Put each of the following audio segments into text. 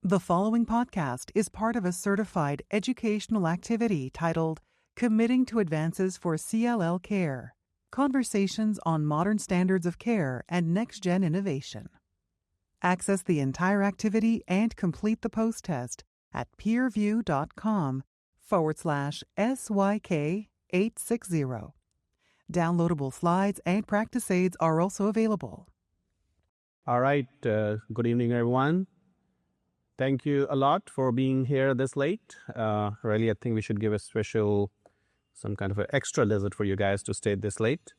The following podcast is part of a certified educational activity titled Committing to Advances for CLL Care, Conversations on Modern Standards of Care and Next-Gen Innovation. Access the entire activity and complete the post-test at peerview.com/SYK860. Downloadable slides and practice aids are also available. All right. Good evening, everyone. Thank you a lot for being here this late. Really, I think we should give a special, some kind of an extra visit for you guys to stay this late.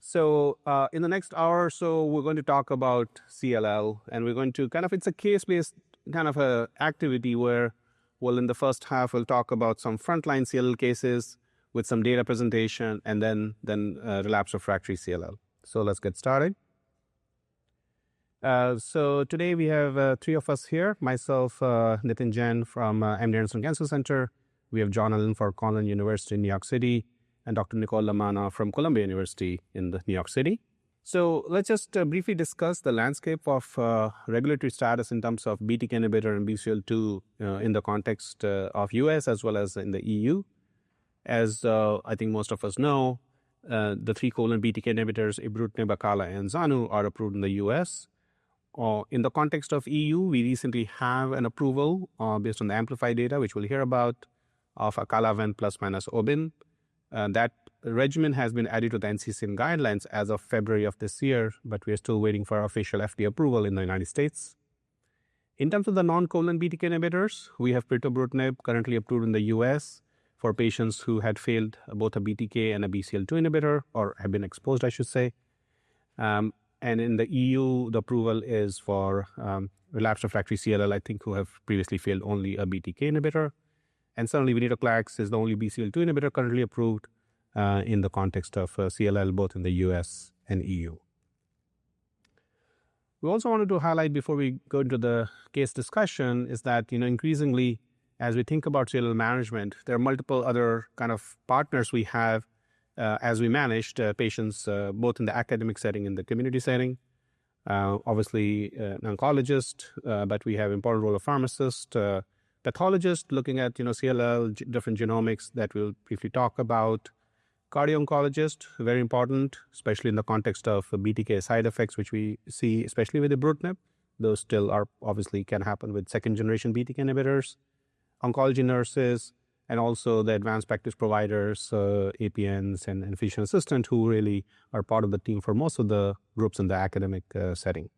So in the next hour or so, we're going to talk about CLL, and we're going to it's a case-based kind of a activity where, well, in the first half, we'll talk about some frontline CLL cases with some data presentation, and then relapse refractory CLL. So let's get started. So today we have three of us here, myself, Nitin Jain from American Nurses Credentialing Center. We have John Allen for Cornell University in New York City, and Dr. Nicole Lamana from Columbia University in New York City. So let's just briefly discuss the landscape of regulatory status in terms of BTK inhibitor and BCL2 in the context of US as well as in the EU. As I think most of us know, the three covalent BTK inhibitors, ibrutinib, acala, and zanu, are approved in the US. In the context of EU, we recently have an approval based on the AMPLIFY data, which we'll hear about, of acala-ven plus minus obin. That regimen has been added to the NCCN guidelines as of February of this year, but we are still waiting for official FDA approval in the United States. In terms of the non-covalent BTK inhibitors, we have pirtobrutinib currently approved in the US for patients who had failed both a BTK and a BCL2 inhibitor, or have been exposed, I should say. And in the EU, the approval is for relapsed refractory CLL, I think, who have previously failed only a BTK inhibitor. And certainly, venetoclax is the only BCL2 inhibitor currently approved in the context of CLL, both in the US and EU. We also wanted to highlight, before we go into the case discussion, is that, increasingly, as we think about CLL management, there are multiple other kind of partners we have as we managed patients both in the academic setting and the community setting. Obviously, an oncologist, but we have important role of pharmacist, pathologist looking at CLL, different genomics that we'll briefly talk about. Cardio-oncologist, very important, especially in the context of BTK side effects, which we see, especially with ibrutinib. Those still are obviously can happen with second-generation BTK inhibitors. Oncology nurses, and also the advanced practice providers, APNs and physician assistant, who really are part of the team for most of the groups in the academic setting.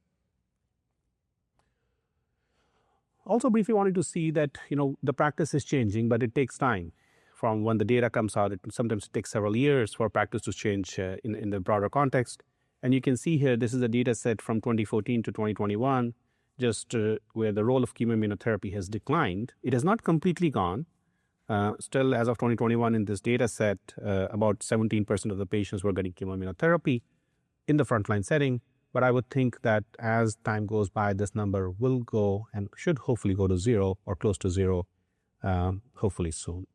Also briefly wanted to see that, the practice is changing, but it takes time. From when the data comes out, sometimes it takes several years for practice to change in the broader context. And you can see here, this is a data set from 2014 to 2021, just where the role of chemoimmunotherapy has declined. It has not completely gone. Still, as of 2021, in this data set, about 17% of the patients were getting chemoimmunotherapy in the frontline setting. But I would think that as time goes by, this number will go and should hopefully go to zero or close to zero, hopefully soon.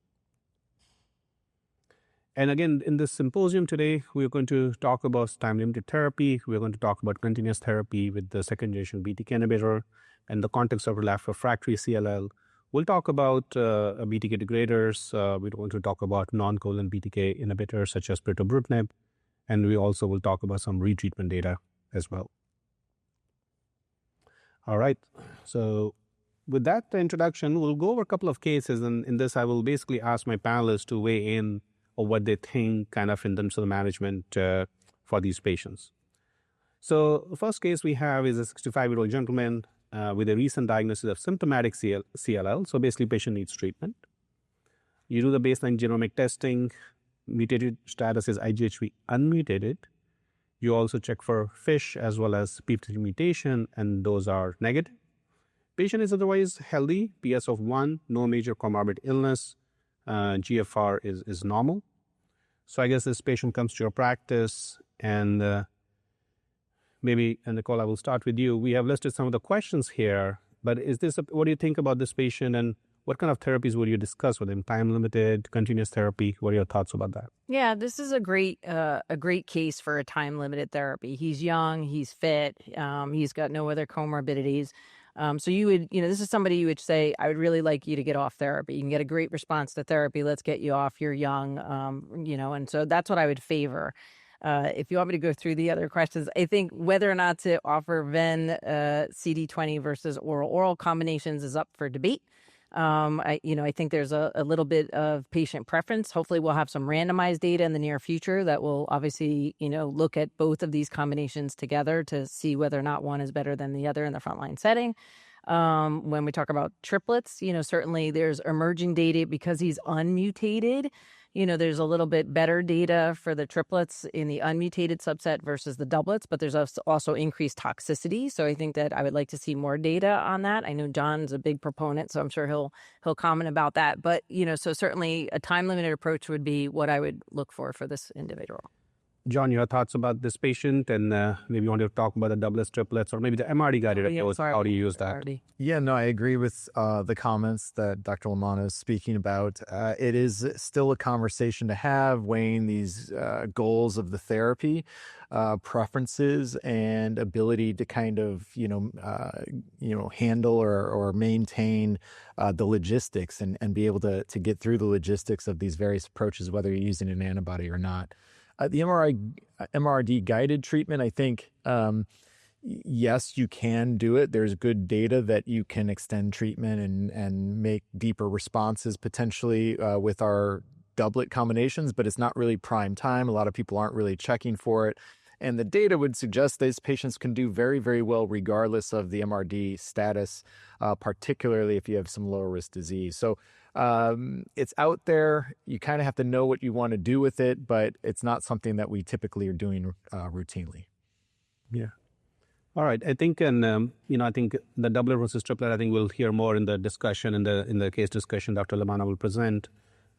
And again, in this symposium today, we're going to talk about time-limited therapy. We're going to talk about continuous therapy with the second-generation BTK inhibitor and the context of relapsed refractory CLL. We'll talk about BTK degraders. We're going to talk about non-covalent BTK inhibitors such as pirtobrutinib, and we also will talk about some retreatment data as well. All right. So with that introduction, we'll go over a couple of cases, and in this, I will basically ask my panelists to weigh in on what they think kind of in terms of the management for these patients. So the first case we have is a 65-year-old gentleman with a recent diagnosis of symptomatic CLL. So basically, patient needs treatment. You do the baseline genomic testing. Mutated status is IGHV unmutated. You also check for FISH as well as p53 mutation, and those are negative. Patient is otherwise healthy, PS of 1, no major comorbid illness. GFR is normal. So I guess this patient comes to your practice, and maybe, and Nicole, I will start with you. We have listed some of the questions here, but what do you think about this patient, and what kind of therapies would you discuss with him? Time limited, continuous therapy? What are your thoughts about that? Yeah, this is a great case for a time limited therapy. He's young, he's fit, he's got no other comorbidities. So you would, this is somebody you would say, I would really like you to get off therapy. You can get a great response to therapy. Let's get you off. You're young, and so that's what I would favor. If you want me to go through the other questions, I think whether or not to offer Ven CD20 versus oral combinations is up for debate. I think there's a little bit of patient preference. Hopefully we'll have some randomized data in the near future that will obviously, look at both of these combinations together to see whether or not one is better than the other in the frontline setting. When we talk about triplets, certainly there's emerging data because he's unmutated. There's a little bit better data for the triplets in the unmutated subset versus the doublets, but there's also increased toxicity. So I think that I would like to see more data on that. I know John's a big proponent, so I'm sure he'll comment about that. But, so certainly a time-limited approach would be what I would look for this individual. John, your thoughts about this patient, and maybe you want to talk about the doublets, triplets, or maybe the MRD guided approach. How do you use that? Yeah, no, I agree with the comments that Dr. Lamanna is speaking about. It is still a conversation to have, weighing these goals of the therapy, preferences, and ability to kind of handle or maintain the logistics and be able to get through the logistics of these various approaches, whether you're using an antibody or not. The MRD guided treatment, I think, yes, you can do it. There's good data that you can extend treatment and make deeper responses potentially with our doublet combinations, but it's not really prime time. A lot of people aren't really checking for it. And the data would suggest these patients can do very, very well regardless of the MRD status, particularly if you have some lower risk disease. So it's out there. You kind of have to know what you want to do with it, but it's not something that we typically are doing routinely. Yeah. All right. I think, I think the doublet versus triplet, I think we'll hear more in the discussion, in the case discussion Dr. Lamanna will present.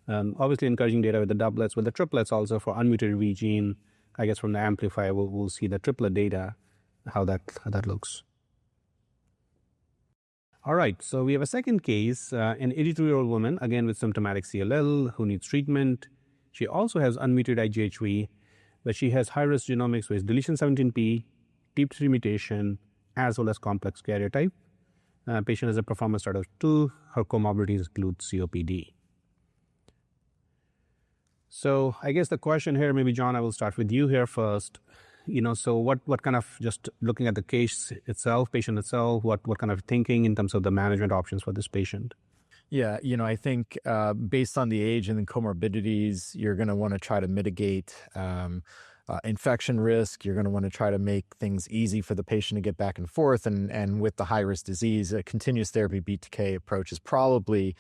Obviously encouraging data with the doublets, with the triplets also for unmutated V gene. I guess from the amplifier, we'll see the triplet data, how that looks. All right, so we have a second case, an 82-year-old woman, again with symptomatic CLL, who needs treatment. She also has unmutated IGHV, but she has high-risk genomics with deletion 17p, TP3 mutation, as well as complex karyotype. Patient has a performance status of 2. Her comorbidities include COPD. So I guess the question here, maybe John, I will start with you here first. So what kind of, just looking at the case itself, patient itself, what kind of thinking in terms of the management options for this patient? Yeah, I think based on the age and the comorbidities, you're going to want to try to mitigate infection risk. You're going to want to try to make things easy for the patient to get back and forth. And with the high-risk disease, a continuous therapy BTK approach is probably,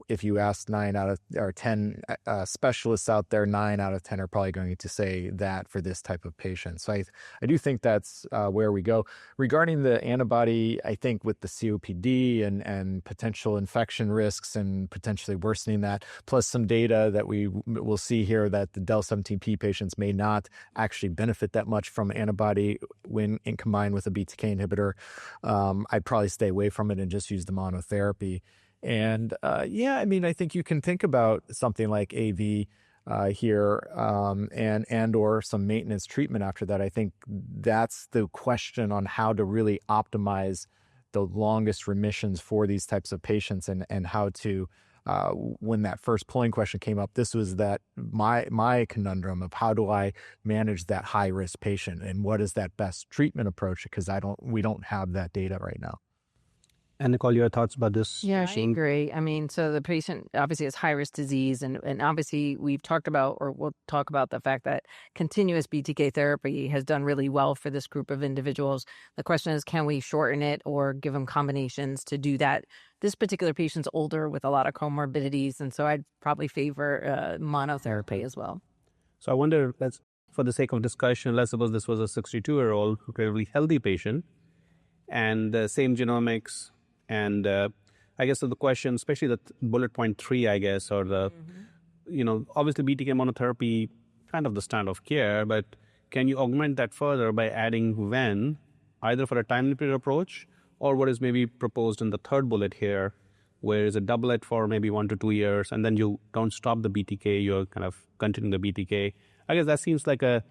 if you ask 9 out of 10 specialists out there, 9 out of 10 are probably going to say that for this type of patient. So I do think that's where we go. Regarding the antibody, I think with the COPD and potential infection risks and potentially worsening that, plus some data that we will see here that the del-17p patients may not actually benefit that much from antibody when combined with a BTK inhibitor, I'd probably stay away from it and just use the monotherapy. And I think you can think about something like AV here and or some maintenance treatment after that. I think that's the question on how to really optimize the longest remissions for these types of patients and how to, when that first polling question came up, this was that my conundrum of how do I manage that high risk patient and what is that best treatment approach? Because we don't have that data right now. And Nicole, your thoughts about this? Yeah, I agree. I mean, so the patient obviously has high-risk disease, and obviously we've talked about, or we'll talk about the fact that continuous BTK therapy has done really well for this group of individuals. The question is, can we shorten it or give them combinations to do that? This particular patient's older with a lot of comorbidities, and so I'd probably favor monotherapy as well. So I wonder, for the sake of discussion, let's suppose this was a 62-year-old, incredibly healthy patient, and the same genomics. And I guess so the question, especially the bullet point 3, I guess, or the, obviously BTK monotherapy, kind of the standard of care, but can you augment that further by adding Ven, either for a time-limited approach, or what is maybe proposed in the third bullet here, where is a doublet for maybe 1 to 2 years, and then you don't stop the BTK, you're kind of continuing the BTK. I guess that seems like a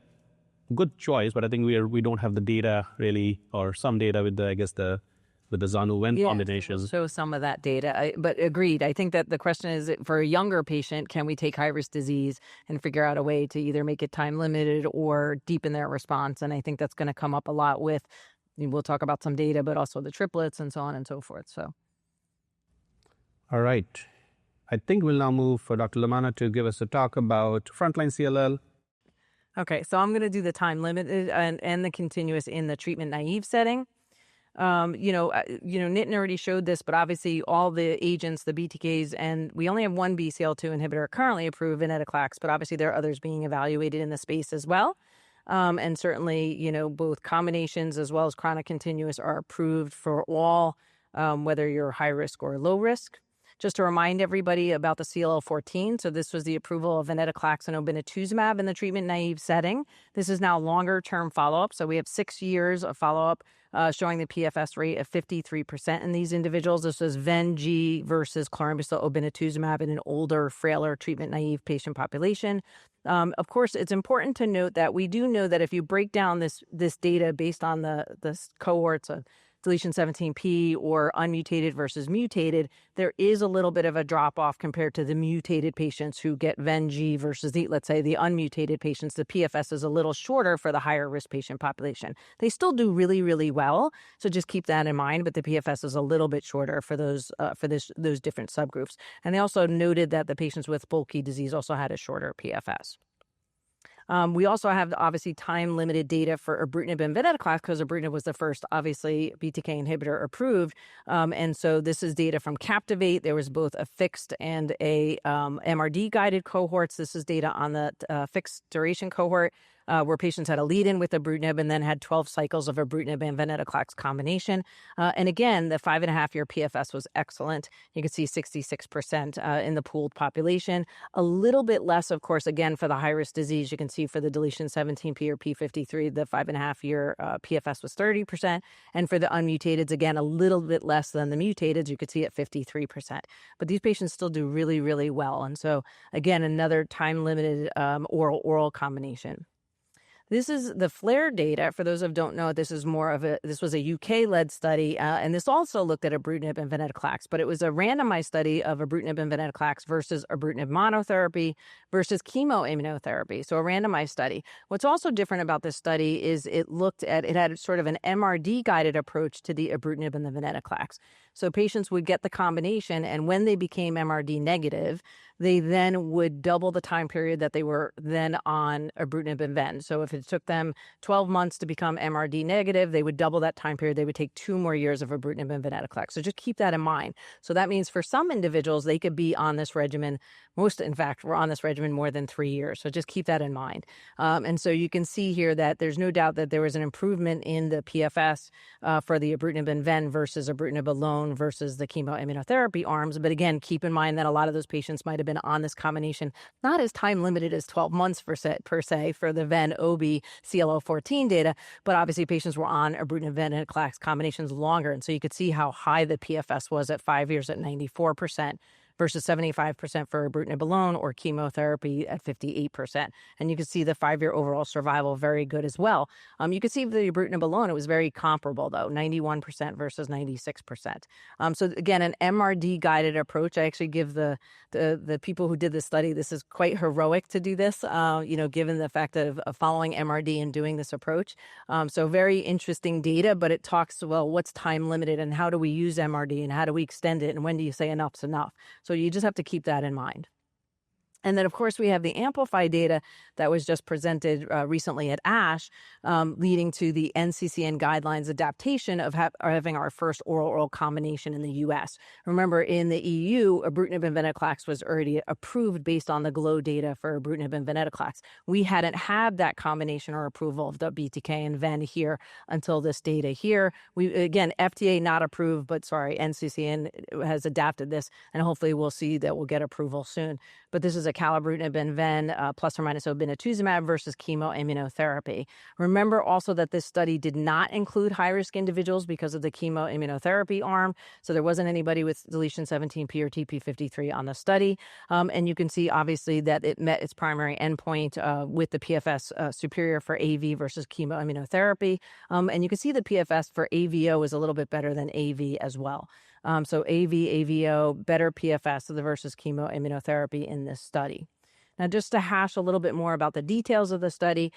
good choice, but I think we don't have the data really, or some data with the with the Zanu-Ven Yeah, combination. we'll show some of that data. But agreed. I think that the question is, for a younger patient, can we take high-risk disease and figure out a way to either make it time-limited or deepen their response? And I think that's going to come up a lot with, we'll talk about some data, but also the triplets and so on and so forth. So, all right. I think we'll now move for Dr. Lamanna to give us a talk about frontline CLL. Okay, so I'm going to do the time-limited and the continuous in the treatment-naive setting. Nitin already showed this, but obviously all the agents, the BTKs, and we only have one BCL2 inhibitor currently approved, venetoclax, but obviously there are others being evaluated in the space as well. And certainly, both combinations as well as chronic continuous are approved for all, whether you're high risk or low risk. Just to remind everybody about the CLL14, so this was the approval of venetoclax and obinutuzumab in the treatment-naive setting. This is now longer-term follow-up, so we have 6 years of follow-up showing the PFS rate of 53% in these individuals. This was Ven-G versus chlorambucil obinutuzumab in an older, frailer, treatment-naive patient population. Of course, it's important to note that we do know that if you break down this data based on the cohorts of deletion 17p or unmutated versus mutated, there is a little bit of a drop-off compared to the mutated patients who get Ven-G versus let's say the unmutated patients. The PFS is a little shorter for the higher risk patient population. They still do really, really well, so just keep that in mind, but the PFS is a little bit shorter for those different subgroups. And they also noted that the patients with bulky disease also had a shorter PFS. We also have obviously time-limited data for ibrutinib and venetoclax because ibrutinib was the first, obviously, BTK inhibitor approved. And so this is data from Captivate. There was both a fixed and a MRD-guided cohorts. This is data on the fixed duration cohort where patients had a lead-in with ibrutinib and then had 12 cycles of ibrutinib and venetoclax combination. And again, the 5.5-year PFS was excellent. You can see 66% in the pooled population. A little bit less, of course, again, for the high-risk disease. You can see for the deletion 17p or p53, the 5.5-year PFS was 30%. And for the unmutateds, again, a little bit less than the mutated. You could see at 53%. But these patients still do really, really well. And so, again, another time-limited oral combination. This is the FLAIR data. For those who don't know, this was a UK-led study, and this also looked at ibrutinib and venetoclax, but it was a randomized study of ibrutinib and venetoclax versus ibrutinib monotherapy versus chemoimmunotherapy, so a randomized study. What's also different about this study is it had sort of an MRD-guided approach to the ibrutinib and the venetoclax. So patients would get the combination, and when they became MRD negative, they then would double the time period that they were then on ibrutinib and ven. So if it took them 12 months to become MRD negative, they would double that time period. They would take 2 more years of ibrutinib and venetoclax. So just keep that in mind. So that means for some individuals, they could be on this regimen. Most, in fact, were on this regimen more than 3 years. So just keep that in mind. And so you can see here that there's no doubt that there was an improvement in the PFS for the ibrutinib and ven versus ibrutinib alone versus the chemoimmunotherapy arms. But again, keep in mind that a lot of those patients might have been on this combination, not as time limited as 12 months per se for the ven-obi CLL14 data, but obviously patients were on ibrutinib venetoclax combinations longer. And so you could see how high the PFS was at 5 years at 94%. Versus 75% for ibrutinib alone or chemotherapy at 58%. And you can see the 5-year overall survival very good as well. You can see for the ibrutinib alone, it was very comparable though, 91% versus 96%. So again, an MRD-guided approach. I actually give the people who did this study, this is quite heroic to do this, given the fact of following MRD and doing this approach. So very interesting data, but it talks, well, what's time limited and how do we use MRD and how do we extend it and when do you say enough's enough? So you just have to keep that in mind. And then, of course, we have the Amplify data that was just presented recently at ASH, leading to the NCCN guidelines adaptation of having our first oral combination in the U.S. Remember, in the EU, ibrutinib and venetoclax was already approved based on the GLOW data for ibrutinib and venetoclax. We hadn't had that combination or approval of the BTK and ven here until this data here. FDA not approved, but NCCN has adapted this, and hopefully we'll see that we'll get approval soon. But this is a acalabrutinib and ven plus or minus obinutuzumab versus chemoimmunotherapy. Remember also that this study did not include high-risk individuals because of the chemoimmunotherapy arm. So there wasn't anybody with deletion 17p or TP53 on the study. And you can see, obviously, that it met its primary endpoint with the PFS superior for AV versus chemoimmunotherapy. And you can see the PFS for AVO is a little bit better than AV as well. So AV, AVO, better PFS versus chemoimmunotherapy in this study. Now, just to hash a little bit more about the details of the study,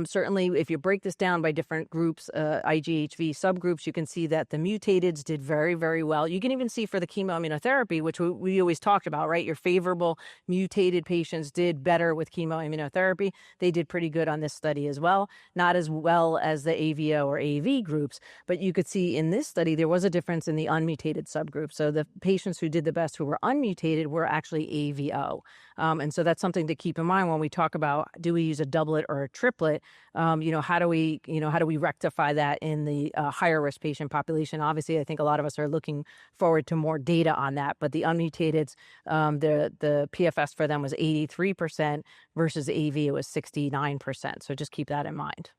certainly if you break this down by different groups, IGHV subgroups, you can see that the mutateds did very, very well. You can even see for the chemoimmunotherapy, which we always talked about, right? Your favorable mutated patients did better with chemoimmunotherapy. They did pretty good on this study as well. Not as well as the AVO or AV groups, but you could see in this study there was a difference in the unmutated subgroup. So the patients who did the best who were unmutated were actually AVO. And so that's something to keep in mind when we talk about, do we use a doublet or a triplet? How do we rectify that in the higher risk patient population? Obviously, I think a lot of us are looking forward to more data on that. But the unmutated, the PFS for them was 83% versus AV, it was 69%. So just keep that in mind.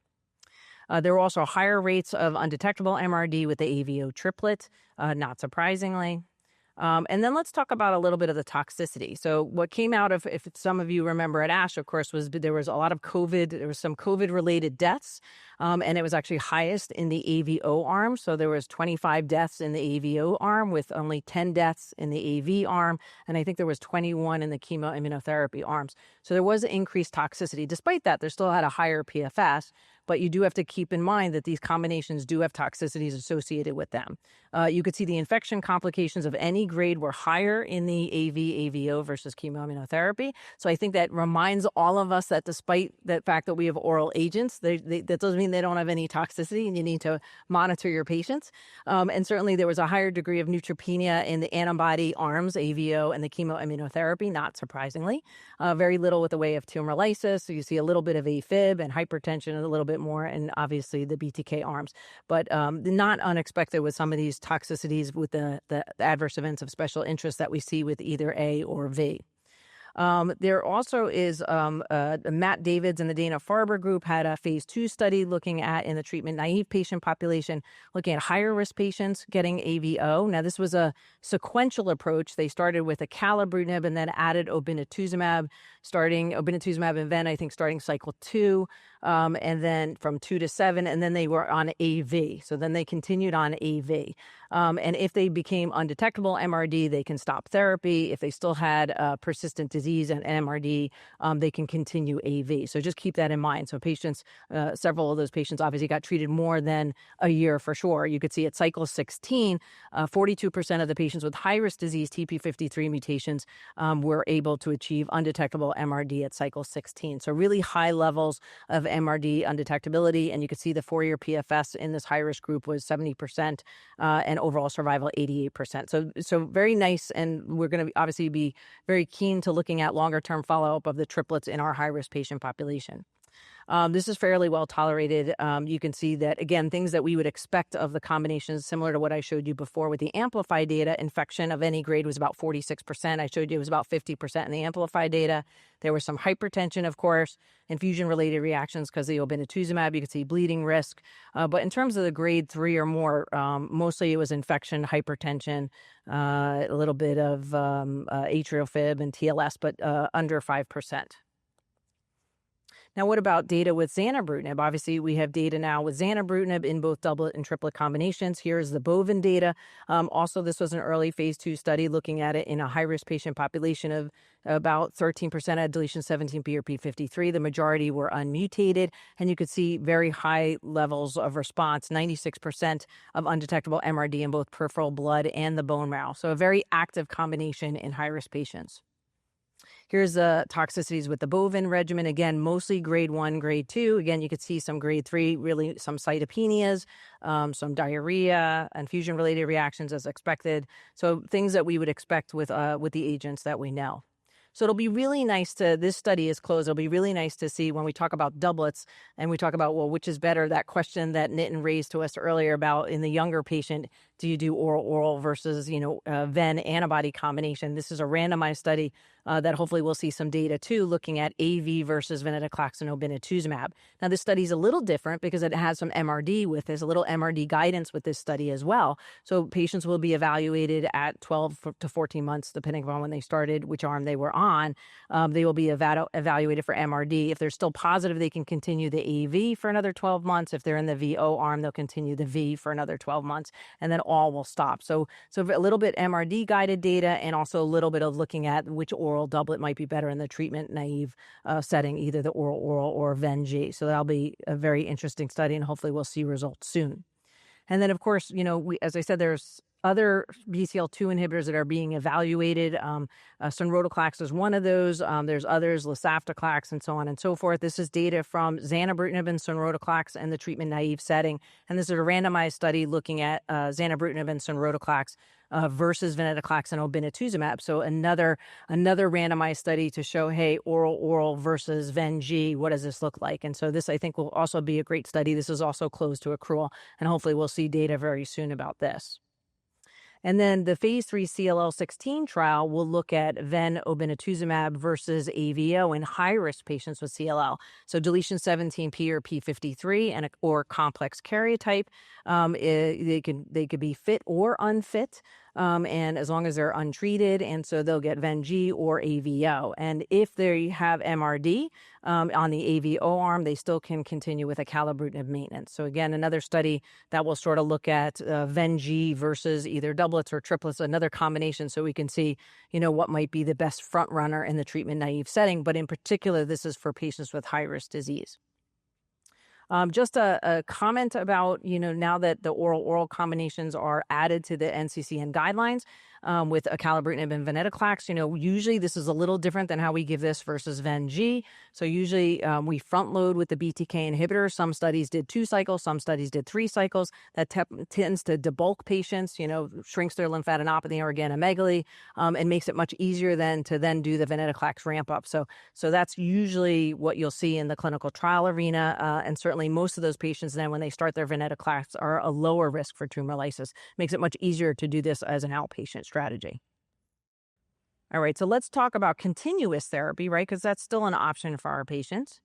There were also higher rates of undetectable MRD with the AVO triplet, not surprisingly. And then let's talk about a little bit of the toxicity. So what came out of, if some of you remember at ASH, of course, was there was a lot of COVID. There was some COVID-related deaths, and it was actually highest in the AVO arm. So there was 25 deaths in the AVO arm with only 10 deaths in the AV arm, and I think there was 21 in the chemoimmunotherapy arms. So there was increased toxicity. Despite that, they still had a higher PFS, but you do have to keep in mind that these combinations do have toxicities associated with them. You could see the infection complications of any grade were higher in the AV-AVO versus chemoimmunotherapy. So I think that reminds all of us that despite the fact that we have oral agents, that doesn't mean they don't have any toxicity, and you need to monitor your patients. And certainly there was a higher degree of neutropenia in the antibody arms, AVO, and the chemoimmunotherapy, not surprisingly. Very little with the way of tumor lysis. So you see a little bit of AFib and hypertension, a little bit more, and obviously the BTK arms. But not unexpected with some of these toxicities with the adverse events of special interest that we see with either A or V. There also is Matt Davids and the Dana-Farber group had a phase 2 study looking at, in the treatment-naive patient population, looking at higher risk patients getting AVO. Now, this was a sequential approach. They started with acalabrutinib and then added obinutuzumab, obinutuzumab and ven, I think, starting cycle 2, and then from 2 to 7, and then they were on AV. So then they continued on AV. And if they became undetectable MRD, they can stop therapy. If they still had persistent disease and MRD, they can continue AV. So just keep that in mind. So patients, several of those patients obviously got treated more than a year for sure. You could see at cycle 16, 42% of the patients with high-risk disease, TP53 mutations, were able to achieve undetectable MRD at cycle 16. So really high levels of MRD undetectability. And you could see the 4-year PFS in this high-risk group was 70%, and overall survival 88%. So very nice, and we're going to obviously be very keen to looking at longer-term follow-up of the triplets in our high-risk patient population. This is fairly well tolerated. You can see that, again, things that we would expect of the combinations, similar to what I showed you before with the Amplify data. Infection of any grade was about 46%. I showed you it was about 50% in the Amplify data. There was some hypertension, of course, infusion-related reactions because of the obinutuzumab. You could see bleeding risk. But in terms of the grade 3 or more, mostly it was infection, hypertension, a little bit of atrial fib and TLS, but under 5%. Now, what about data with zanubrutinib? Obviously, we have data now with zanubrutinib in both doublet and triplet combinations. Here's the BoVen data. Also, this was an early phase 2 study looking at it in a high-risk patient population of about 13% had deletion 17p or p53. The majority were unmutated, and you could see very high levels of response, 96% of undetectable MRD in both peripheral blood and the bone marrow. So a very active combination in high-risk patients. Here's the toxicities with the BoVen regimen. Again, mostly grade 1, grade 2. Again, you could see some grade 3, really some cytopenias, some diarrhea, infusion-related reactions as expected. So things that we would expect with the agents that we know. So it'll be really nice this study is closed. It'll be really nice to see when we talk about doublets and we talk about, well, which is better, that question that Nitin raised to us earlier about in the younger patient, do you do oral versus, ven antibody combination? This is a randomized study that hopefully we'll see some data too, looking at AV versus venetoclax and obinutuzumab. Now, this study is a little different because it has some MRD with this, a little MRD guidance with this study as well. So patients will be evaluated at 12 to 14 months, depending on when they started, which arm they were on. They will be evaluated for MRD. If they're still positive, they can continue the AV for another 12 months. If they're in the VO arm, they'll continue the V for another 12 months, and then all will stop. So a little bit MRD guided data, and also a little bit of looking at which oral doublet might be better in the treatment-naive setting, either the oral or Ven-G. So that'll be a very interesting study, and hopefully we'll see results soon. And then, of course, as I said, there's other BCL2 inhibitors that are being evaluated. Sonrotoclax is one of those. There's others, lisafticlax, and so on and so forth. This is data from zanubrutinib and sonrotoclax in the treatment-naive setting. And this is a randomized study looking at zanubrutinib and sonrotoclax versus venetoclax and obinutuzumab. So another randomized study to show, hey, oral versus Ven-G, what does this look like? And so this, I think, will also be a great study. This is also closed to accrual, and hopefully we'll see data very soon about this. And then the phase 3 CLL16 trial will look at ven-obinutuzumab versus AVO in high-risk patients with CLL. So deletion 17p or p53 or complex karyotype. They could be fit or unfit, and as long as they're untreated, and so they'll get Ven-G or AVO. And if they have MRD on the AVO arm, they still can continue with acalabrutinib maintenance. So again, another study that will sort of look at Ven-G versus either doublets or triplets, another combination, so we can see, what might be the best front runner in the treatment-naive setting. But in particular, this is for patients with high-risk disease. Just a comment about, now that the oral combinations are added to the NCCN guidelines with acalabrutinib and venetoclax, usually this is a little different than how we give this versus Ven-G. So usually we front load with the BTK inhibitor. Some studies did 2 cycles, some studies did 3 cycles. That tends to debulk patients, shrinks their lymphadenopathy or organomegaly, and makes it much easier to do the venetoclax ramp up. So that's usually what you'll see in the clinical trial arena, and certainly most of those patients then, when they start their venetoclax, are a lower risk for tumor lysis. Makes it much easier to do this as an outpatient strategy. All right, so let's talk about continuous therapy, right? Because that's still an option for our patients.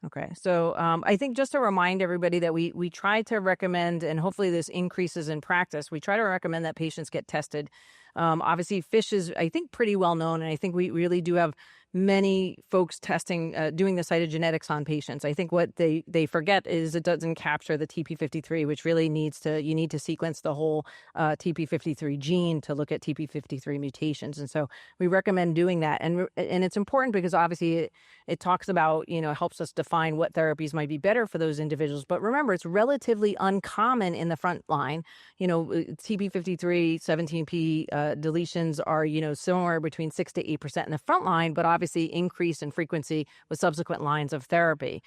Okay, so I think just to remind everybody that we try to recommend, and hopefully this increases in practice, we try to recommend that patients get tested. Obviously, FISH is, I think, pretty well known, and I think we really do have many folks testing, doing the cytogenetics on patients. I think what they forget is it doesn't capture the TP53, which really you need to sequence the whole TP53 gene to look at TP53 mutations. And so we recommend doing that. And it's important because obviously it talks about, helps us define what therapies might be better for those individuals. But remember, it's relatively uncommon in the front line. TP53, 17p deletions are, somewhere between 6 to 8% in the front line, but obviously increase in frequency with subsequent lines of therapy.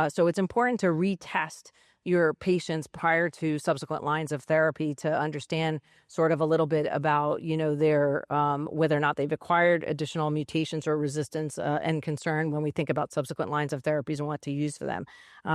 So it's important to retest your patients prior to subsequent lines of therapy to understand sort of a little bit about, their whether or not they've acquired additional mutations or resistance and concern when we think about subsequent lines of therapies and what to use for them.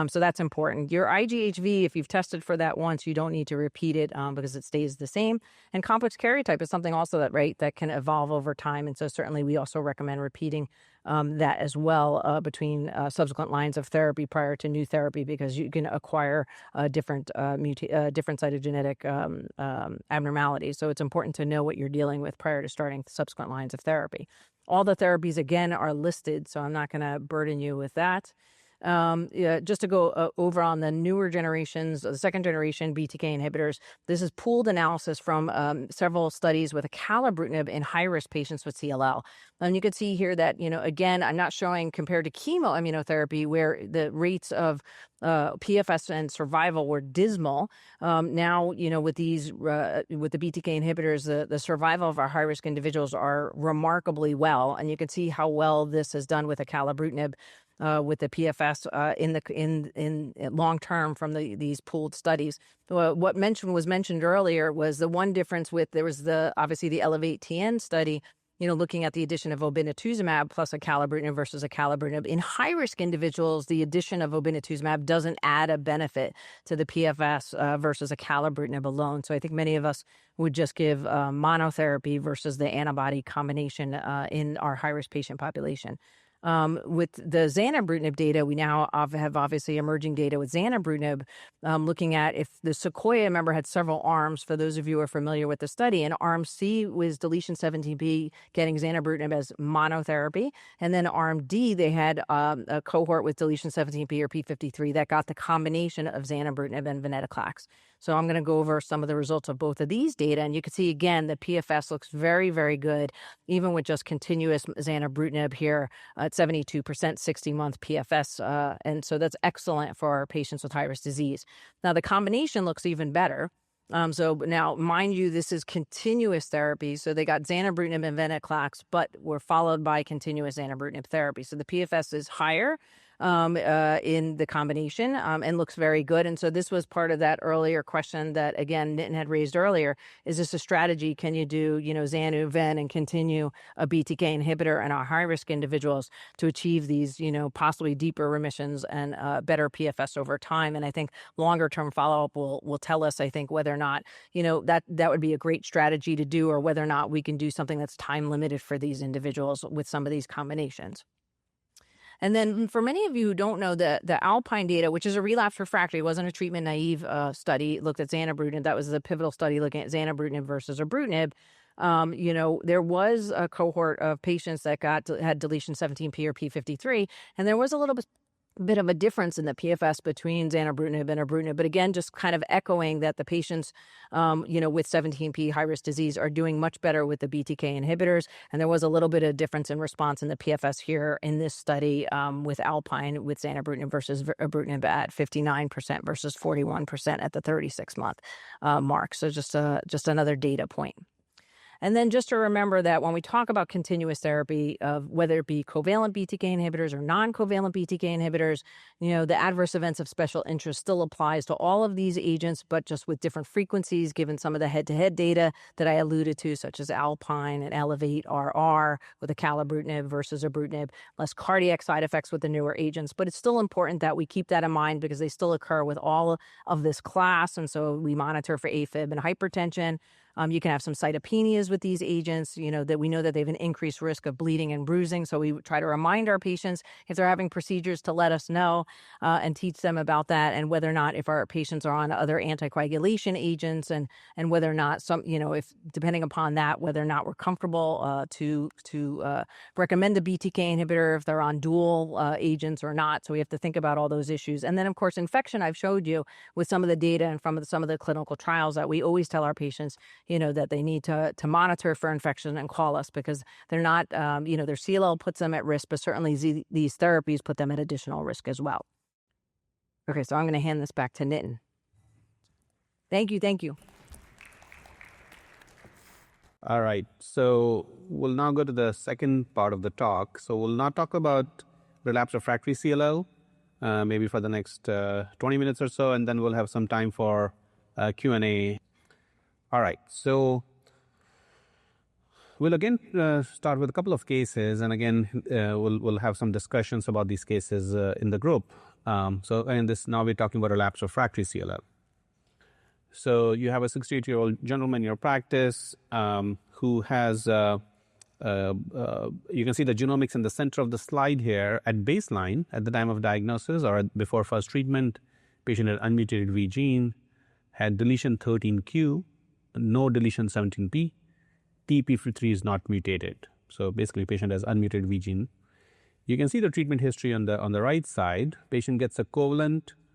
So that's important. Your IGHV, if you've tested for that once, you don't need to repeat it because it stays the same. And complex karyotype is something also that can evolve over time. And so certainly we also recommend repeating that as well between subsequent lines of therapy prior to new therapy, because you can acquire different cytogenetic abnormalities. So it's important to know what you're dealing with prior to starting subsequent lines of therapy. All the therapies, again, are listed, so I'm not going to burden you with that. Just to go over on the newer generations, the second generation BTK inhibitors, this is pooled analysis from several studies with acalabrutinib in high-risk patients with CLL. And you can see here that, again, I'm not showing compared to chemoimmunotherapy where the rates of PFS and survival were dismal. Now, with these, with the BTK inhibitors, the survival of our high-risk individuals are remarkably well. And you can see how well this is done with acalabrutinib. With the PFS in long term from these pooled studies. What was mentioned earlier was the one difference there was obviously the Elevate-TN study. looking at the addition of obinutuzumab plus acalabrutinib versus acalabrutinib. In high-risk individuals, the addition of obinutuzumab doesn't add a benefit to the PFS versus acalabrutinib alone. So I think many of us would just give monotherapy versus the antibody combination in our high-risk patient population. With the zanubrutinib data, we now have obviously emerging data with zanubrutinib, looking at if the Sequoia, remember, had several arms, for those of you who are familiar with the study, and arm C was deletion 17p getting zanubrutinib as monotherapy, and then arm D, they had a cohort with deletion 17p or p53 that got the combination of zanubrutinib and venetoclax. So I'm going to go over some of the results of both of these data, and you can see again the PFS looks very, very good, even with just continuous zanubrutinib here at 72% 60-month PFS, and so that's excellent for our patients with high-risk disease. Now the combination looks even better. So now, mind you, this is continuous therapy. So they got zanubrutinib and venetoclax, but were followed by continuous zanubrutinib therapy. So the PFS is higher in the combination and looks very good. And so this was part of that earlier question that, again, Nitin had raised earlier. Is this a strategy? Can you do, Zanu, Ven, and continue a BTK inhibitor in our high-risk individuals to achieve these, possibly deeper remissions and better PFS over time? And I think longer-term follow-up will tell us, I think, whether or not, that would be a great strategy to do, or whether or not we can do something that's time-limited for these individuals with some of these combinations. And then for many of you who don't know, the Alpine data, which is a relapse refractory, wasn't a treatment-naive study, looked at zanubrutinib. That was the pivotal study looking at zanubrutinib versus ibrutinib. There was a cohort of patients that had deletion 17p or p53, and there was a little bit of a difference in the PFS between zanubrutinib and ibrutinib, but again, just kind of echoing that the patients, with 17p high-risk disease are doing much better with the BTK inhibitors, and there was a little bit of difference in response in the PFS here in this study with Alpine with zanubrutinib versus ibrutinib at 59% versus 41% at the 36-month mark. So just another data point. And then just to remember that when we talk about continuous therapy, whether it be covalent BTK inhibitors or non-covalent BTK inhibitors, the adverse events of special interest still applies to all of these agents, but just with different frequencies, given some of the head-to-head data that I alluded to, such as Alpine and Elevate RR with acalabrutinib versus ibrutinib, less cardiac side effects with the newer agents. But it's still important that we keep that in mind because they still occur with all of this class. And so we monitor for AFib and hypertension. You can have some cytopenias with these agents, that we know that they have an increased risk of bleeding and bruising. So we try to remind our patients if they're having procedures to let us know and teach them about that, and whether or not if our patients are on other anticoagulation agents and whether or not if depending upon that, whether or not we're comfortable to recommend a BTK inhibitor if they're on dual agents or not. So we have to think about all those issues. And then, of course, infection, I've showed you with some of the data and from some of the clinical trials that we always tell our patients, that they need to monitor for infection and call us because they're not, their CLL puts them at risk, but certainly these therapies put them at additional risk as well. Okay, so I'm going to hand this back to Nitin. Thank you. All right, so we'll now go to the second part of the talk. So we'll now talk about relapsed refractory CLL, maybe for the next 20 minutes or so, and then we'll have some time for Q&A. All right, so we'll again start with a couple of cases, and again we'll have some discussions about these cases in the group. So now we're talking about relapsed refractory CLL. So you have a 68-year-old gentleman in your practice who has, you can see the genomics in the center of the slide here. At baseline, at the time of diagnosis or before first treatment, patient had unmutated V gene, had deletion 13q, no deletion 17p, TP53 is not mutated. So basically patient has unmutated V gene. You can see the treatment history on the right side. Patient gets a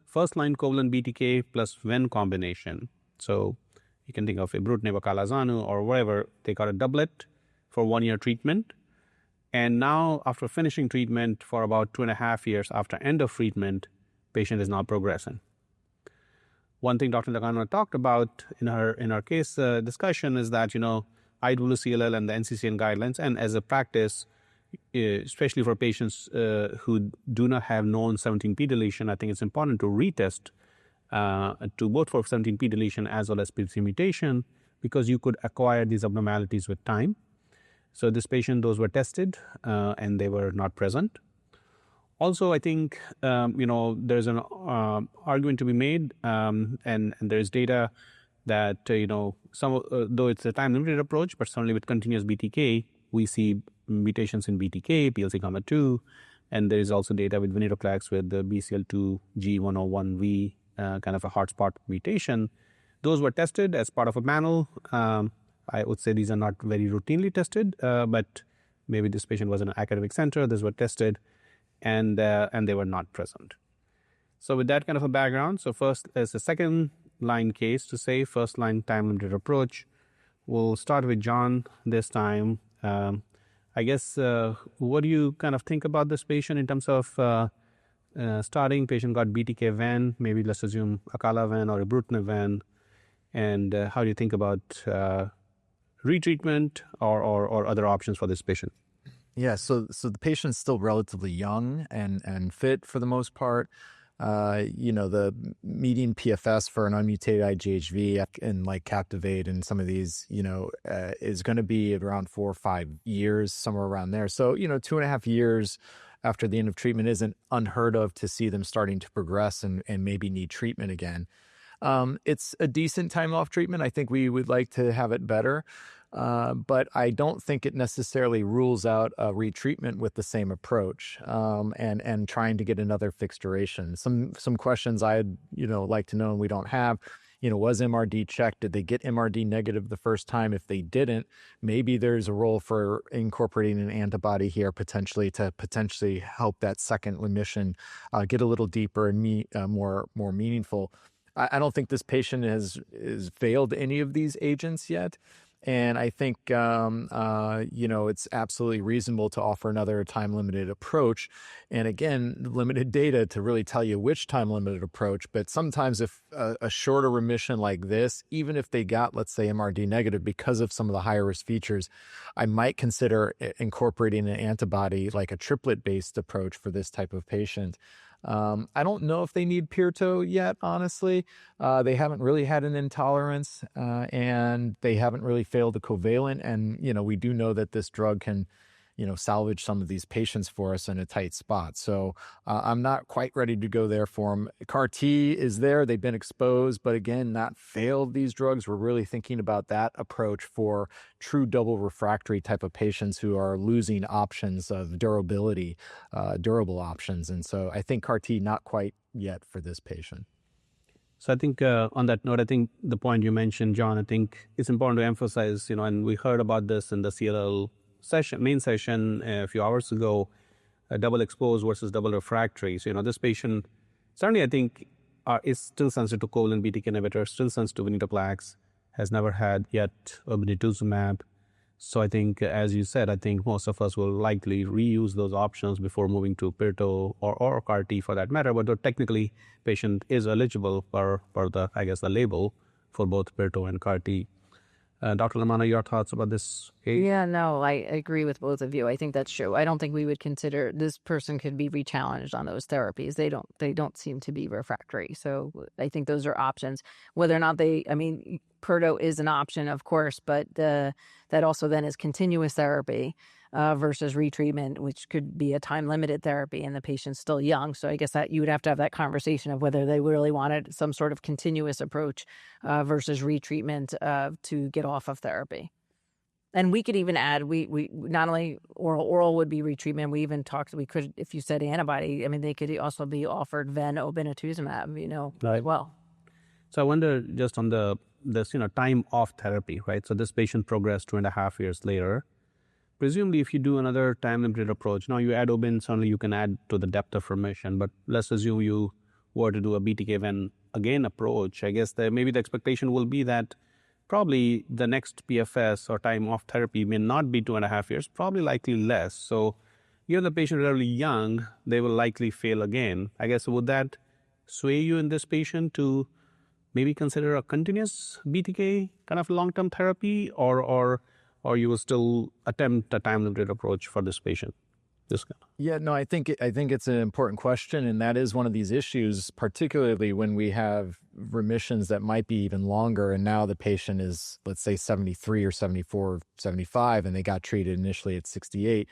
first-line covalent BTK plus Ven combination. So you can think of ibrutinib or calazanu or whatever. They got a doublet for 1-year treatment. And now after finishing treatment for about 2.5 years after end of treatment, patient is now progressing. One thing Dr. Lagana talked about in our case discussion is that, IWCLL and the NCCN guidelines, and as a practice, especially for patients who do not have known 17p deletion, I think it's important to retest to both for 17p deletion as well as p53 mutation, because you could acquire these abnormalities with time. So this patient, those were tested and they were not present. Also, I think, there's an argument to be made, and there's data that, though it's a time-limited approach, but certainly with continuous BTK, we see mutations in BTK, PLC-2, and there is also data with venetoclax with the BCL2G101V kind of a hotspot mutation. Those were tested as part of a panel. I would say these are not very routinely tested, but maybe this patient was in an academic center. These were tested, and they were not present. So with that kind of a background, so first as a second line case to say first line time limited approach, we'll start with John this time. I guess what do you kind of think about this patient in terms of starting? Patient got BTK ven, maybe let's assume Acala ven or ibrutinib ven, and how do you think about retreatment or other options for this patient? Yeah, so the patient's still relatively young and fit for the most part. The median PFS for an unmutated IGHV in like Captivate and some of these, is going to be around 4 or 5 years, somewhere around there. So, 2.5 years after the end of treatment isn't unheard of to see them starting to progress and maybe need treatment again. It's a decent time off treatment. I think we would like to have it better. But I don't think it necessarily rules out a retreatment with the same approach, and trying to get another fixed duration. Some questions I'd like to know and we don't have. Was MRD checked? Did they get MRD negative the first time? If they didn't, maybe there's a role for incorporating an antibody here potentially to help that second remission get a little deeper and more meaningful. I don't think this patient has failed any of these agents yet. And I think, it's absolutely reasonable to offer another time-limited approach. And again, limited data to really tell you which time-limited approach. But sometimes if a shorter remission like this, even if they got, let's say, MRD negative because of some of the higher risk features, I might consider incorporating an antibody like a triplet-based approach for this type of patient. I don't know if they need Pirto yet, honestly. They haven't really had an intolerance, and they haven't really failed a covalent. And, we do know that this drug can, salvage some of these patients for us in a tight spot. So I'm not quite ready to go there for them. CAR T is there. They've been exposed, but again, not failed these drugs. We're really thinking about that approach for true double refractory type of patients who are losing options of durability, durable options. And so I think CAR T not quite yet for this patient. So I think on that note, I think the point you mentioned, John, I think it's important to emphasize, and we heard about this in the CLL main session a few hours ago, double exposed versus double refractory. So, this patient certainly I think is still sensitive to covalent BTK inhibitor, still sensitive to venetoclax, has never had yet obinutuzumab. So I think, as you said, I think most of us will likely reuse those options before moving to Pirto or CAR T for that matter. But technically, patient is eligible for the, I guess, the label for both Pirto and CAR T. Dr. Lamanna, your thoughts about this case? Yeah, no, I agree with both of you. I think that's true. I don't think we would consider this person could be rechallenged on those therapies. They don't seem to be refractory. So I think those are options. Whether or not Pirto is an option, of course, but that also then is continuous therapy versus retreatment, which could be a time-limited therapy, and the patient's still young. So I guess that you would have to have that conversation of whether they really wanted some sort of continuous approach versus retreatment to get off of therapy. And we could even add, we not only oral would be retreatment, we even we could, if you said antibody, they could also be offered obinutuzumab, right, as well. So I wonder just on this time off therapy, right? So this patient progressed 2.5 years later. Presumably, if you do another time-limited approach, now you add obin, certainly you can add to the depth of remission, but let's assume you were to do a BTK ven again approach. I guess maybe the expectation will be that probably the next PFS or time off therapy may not be 2.5 years, probably likely less. So given the patient relatively young, they will likely fail again. I guess would that sway you in this patient to maybe consider a continuous BTK kind of long-term therapy, or you will still attempt a time-limited approach for this patient? Yeah, no, I think it's an important question, and that is one of these issues, particularly when we have remissions that might be even longer, and now the patient is, let's say, 73 or 74, 75, and they got treated initially at 68.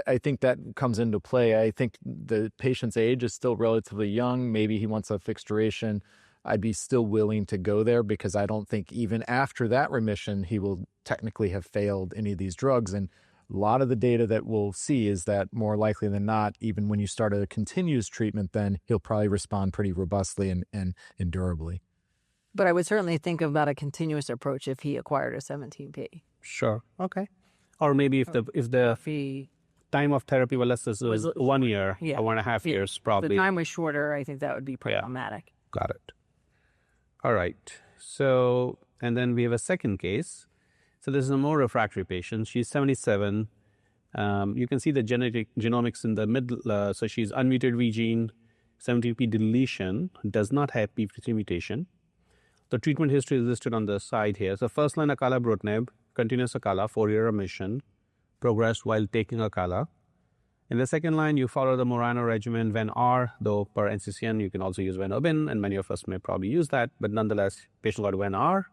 I think that comes into play. I think the patient's age is still relatively young. Maybe he wants a fixed duration. I'd be still willing to go there because I don't think even after that remission, he will technically have failed any of these drugs. And a lot of the data that we'll see is that more likely than not, even when you start a continuous treatment, then he'll probably respond pretty robustly and durably. But I would certainly think about a continuous approach if he acquired a 17P. Sure. Okay. Or maybe if the time of therapy, well, let's say was 1 year or 1.5 years, probably. If the time was shorter, I think that would be problematic. Got it. All right. So, and then we have a second case. So this is a more refractory patient. She's 77. You can see the genomics in the middle. So she's unmuted V gene, 17p deletion, does not have p53 mutation. The treatment history is listed on the side here. So first line acalabrutinib, continuous acala, 4-year remission, progressed while taking acala. In the second line, you follow the Morano regimen, Ven-R, though per NCCN, you can also use Ven-Obin, and many of us may probably use that. But nonetheless, patient got Ven-R.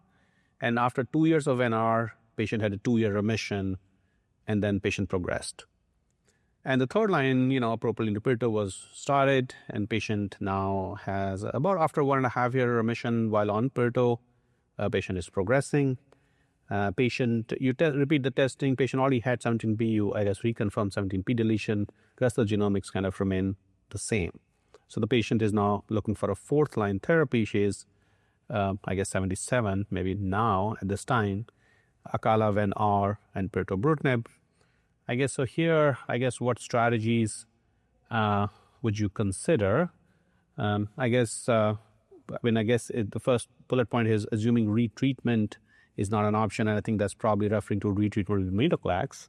And after 2 years of Ven-R, patient had a 2-year remission, and then patient progressed. And the third line, propylene Pirto was started, and patient now has about after 1.5-year remission while on Pirto, patient is progressing. Patient, you repeat the testing, patient already had 17p, you, I guess, reconfirmed 17p deletion, the rest of the genomics kind of remain the same. So the patient is now looking for a 4th line therapy. She is, I guess, 77, maybe now at this time, acala, Ven-R, and pirtobrutinib. I guess, so here, I guess, what strategies would you consider? I guess the first bullet point is assuming retreatment is not an option, and I think that's probably referring to retreatment with venetoclax.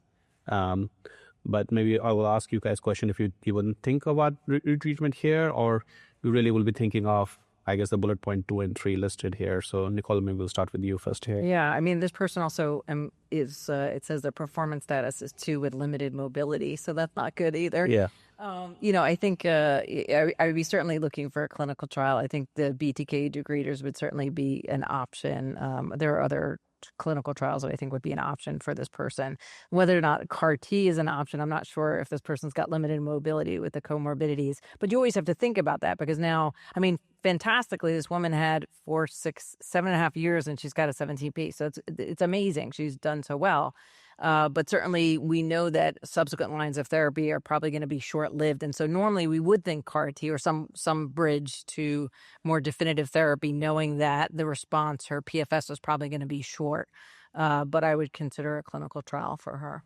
But maybe I will ask you guys a question if you wouldn't think about retreatment here, or you really will be thinking of, I guess, the bullet point 2 and 3 listed here. So Nicole, maybe we'll start with you first here. Yeah, I mean, this person also is, it says the performance status is 2 with limited mobility, so that's not good either. Yeah. I think I would be certainly looking for a clinical trial. I think the BTK degraders would certainly be an option. There are other clinical trials that I think would be an option for this person. Whether or not CAR T is an option, I'm not sure if this person's got limited mobility with the comorbidities. But you always have to think about that because now, I mean, fantastically, this woman had 4, 6, 7.5 years and she's got a 17p. So it's amazing. She's done so well. But certainly we know that subsequent lines of therapy are probably going to be short-lived. And so normally we would think CAR T or some bridge to more definitive therapy, knowing that the response, her PFS was probably going to be short. But I would consider a clinical trial for her.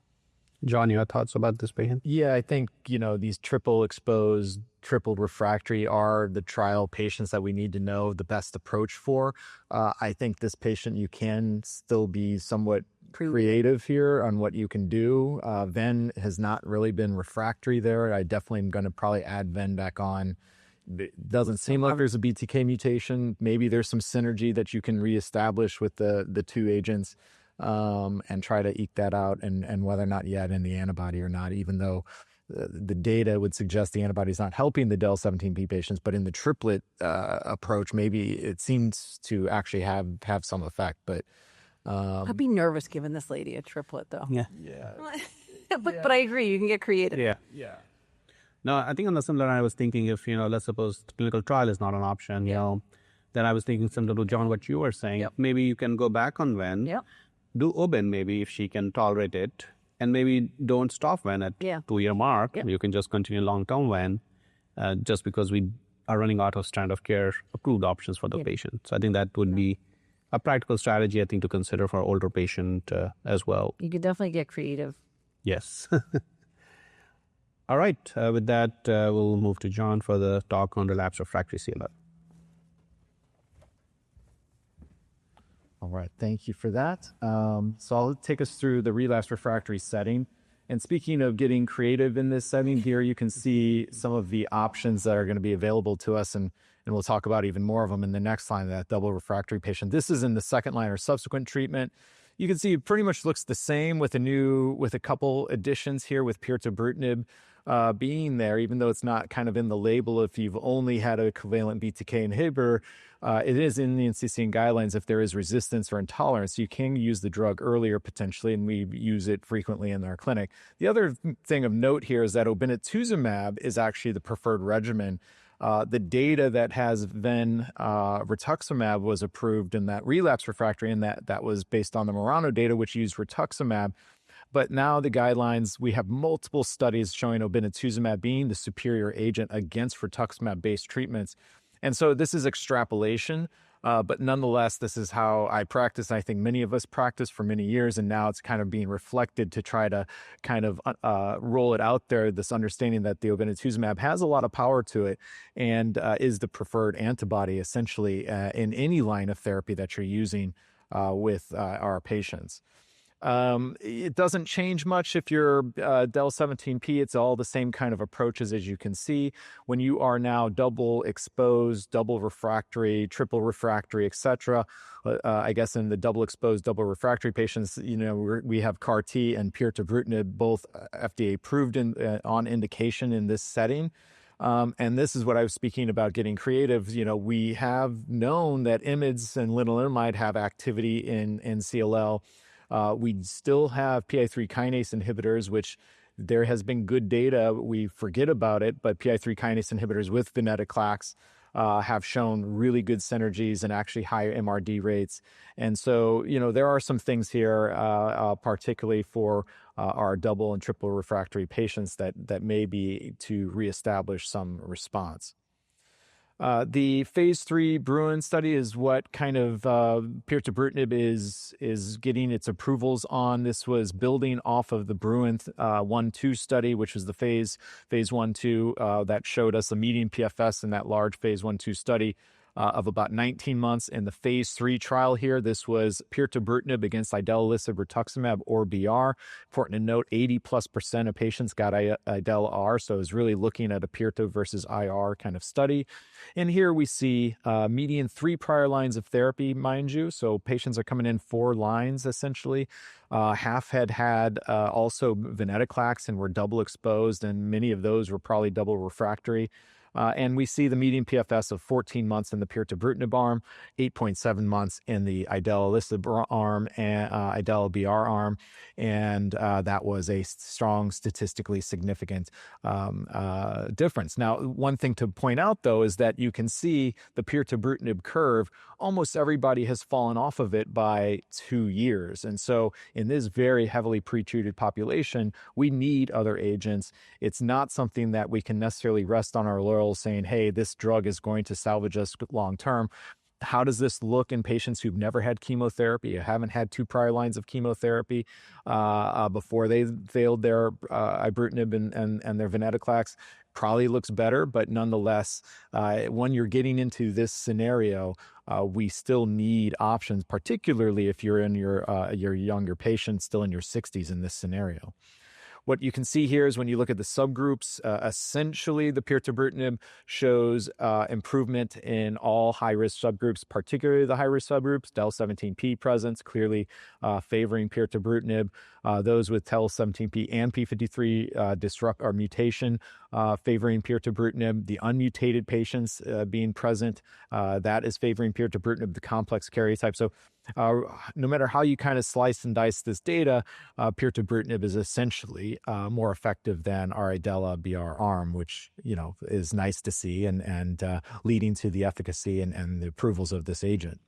John, your thoughts about this patient? Yeah, I think, these triple exposed, triple refractory are the trial patients that we need to know the best approach for. I think this patient, you can still be somewhat creative here on what you can do. Ven has not really been refractory there. I definitely am going to probably add Ven back on. It doesn't seem like there's a BTK mutation. Maybe there's some synergy that you can reestablish with the 2 agents. And try to eke that out and whether or not you add in the antibody or not, even though the data would suggest the antibody is not helping the del-17p patients, but in the triplet approach, maybe it seems to actually have some effect. But I'd be nervous giving this lady a triplet, though. Yeah. But I agree, you can get creative. Yeah. No, I think on the similar, I was thinking if, let's suppose clinical trial is not an option, then I was thinking similar to John, what you were saying. Maybe you can go back on Ven. Do Obin maybe if she can tolerate it, and maybe don't stop Ven at 2-year mark. You can just continue long-term Ven, just because we are running out of standard of care approved options for the patient. So I think that would be a practical strategy, I think, to consider for older patient as well. You could definitely get creative. Yes. All right. With that, we'll move to John for the talk on relapsed refractory CLL. All right, thank you for that. So I'll take us through the relapse refractory setting. And speaking of getting creative in this setting, here you can see some of the options that are going to be available to us, and we'll talk about even more of them in the next line, that double refractory patient. This is in the 2nd line or subsequent treatment. You can see it pretty much looks the same with a couple additions here with pirtobrutinib. being there, even though it's not kind of in the label if you've only had a covalent BTK inhibitor. It is in the NCCN guidelines if there is resistance or intolerance. You can use the drug earlier potentially, and we use it frequently in our clinic. The other thing of note here is that obinutuzumab is actually the preferred regimen. The data that has been rituximab was approved in that relapse refractory, and that was based on the Murano data, which used rituximab. But now the guidelines, we have multiple studies showing obinutuzumab being the superior agent against rituximab-based treatments. And so this is extrapolation, but nonetheless, this is how I practice. I think many of us practice for many years, and now it's kind of being reflected to try to kind of roll it out there, this understanding that the obinutuzumab has a lot of power to it and is the preferred antibody essentially in any line of therapy that you're using with our patients. It doesn't change much if you're del-17p. It's all the same kind of approaches as you can see. When you are now double exposed, double refractory, triple refractory, etc. I guess in the double exposed, double refractory patients, we have CAR T and pirtobrutinib, both FDA approved on indication in this setting. And this is what I was speaking about getting creative. We have known that IMiDs and lenalidomide have activity in CLL. We still have PI3 kinase inhibitors, which there has been good data. We forget about it, but PI3 kinase inhibitors with venetoclax have shown really good synergies and actually higher MRD rates. And so, there are some things here, particularly for our double and triple refractory patients that may be to reestablish some response. The phase 3 BeOne study is what kind of pirtobrutinib is getting its approvals on. This was building off of the BeOne 1-2 study, which was the phase 1-2 that showed us a median PFS in that large phase 1-2 study of about 19 months. In the phase 3 trial here, this was pirtobrutinib against idelalisib rituximab or BR. Important to note, 80+% of patients got idel-R, so it's really looking at a pirto versus IR kind of study. And here we see median 3 prior lines of therapy, mind you. So patients are coming in 4 lines essentially. Half had also venetoclax and were double exposed, and many of those were probably double refractory. And we see the median PFS of 14 months in the pirtobrutinib arm, 8.7 months in the idelalisib arm and idel-BR arm, and that was a strong, statistically significant difference. Now, one thing to point out, though, is that you can see the pirtobrutinib curve. Almost everybody has fallen off of it by 2 years. And so in this very heavily pretreated population, we need other agents. It's not something that we can necessarily rest on our laurels saying, hey, this drug is going to salvage us long term. How does this look in patients who've never had chemotherapy, haven't had 2 prior lines of chemotherapy before they failed their ibrutinib and their venetoclax? Probably looks better, but nonetheless, when you're getting into this scenario, we still need options, particularly if you're in your younger patient, still in your 60s in this scenario. What you can see here is when you look at the subgroups, essentially the pirtobrutinib shows improvement in all high-risk subgroups, particularly the high-risk subgroups, del-17p presence, clearly favoring pirtobrutinib. Those with del-17p and p53 disrupt or mutation favoring pirtobrutinib. The unmutated patients being present, that is favoring pirtobrutinib, the complex karyotype. So no matter how you kind of slice and dice this data, pirtobrutinib is essentially more effective than our idela-BR arm, which is nice to see and leading to the efficacy and the approvals of this agent.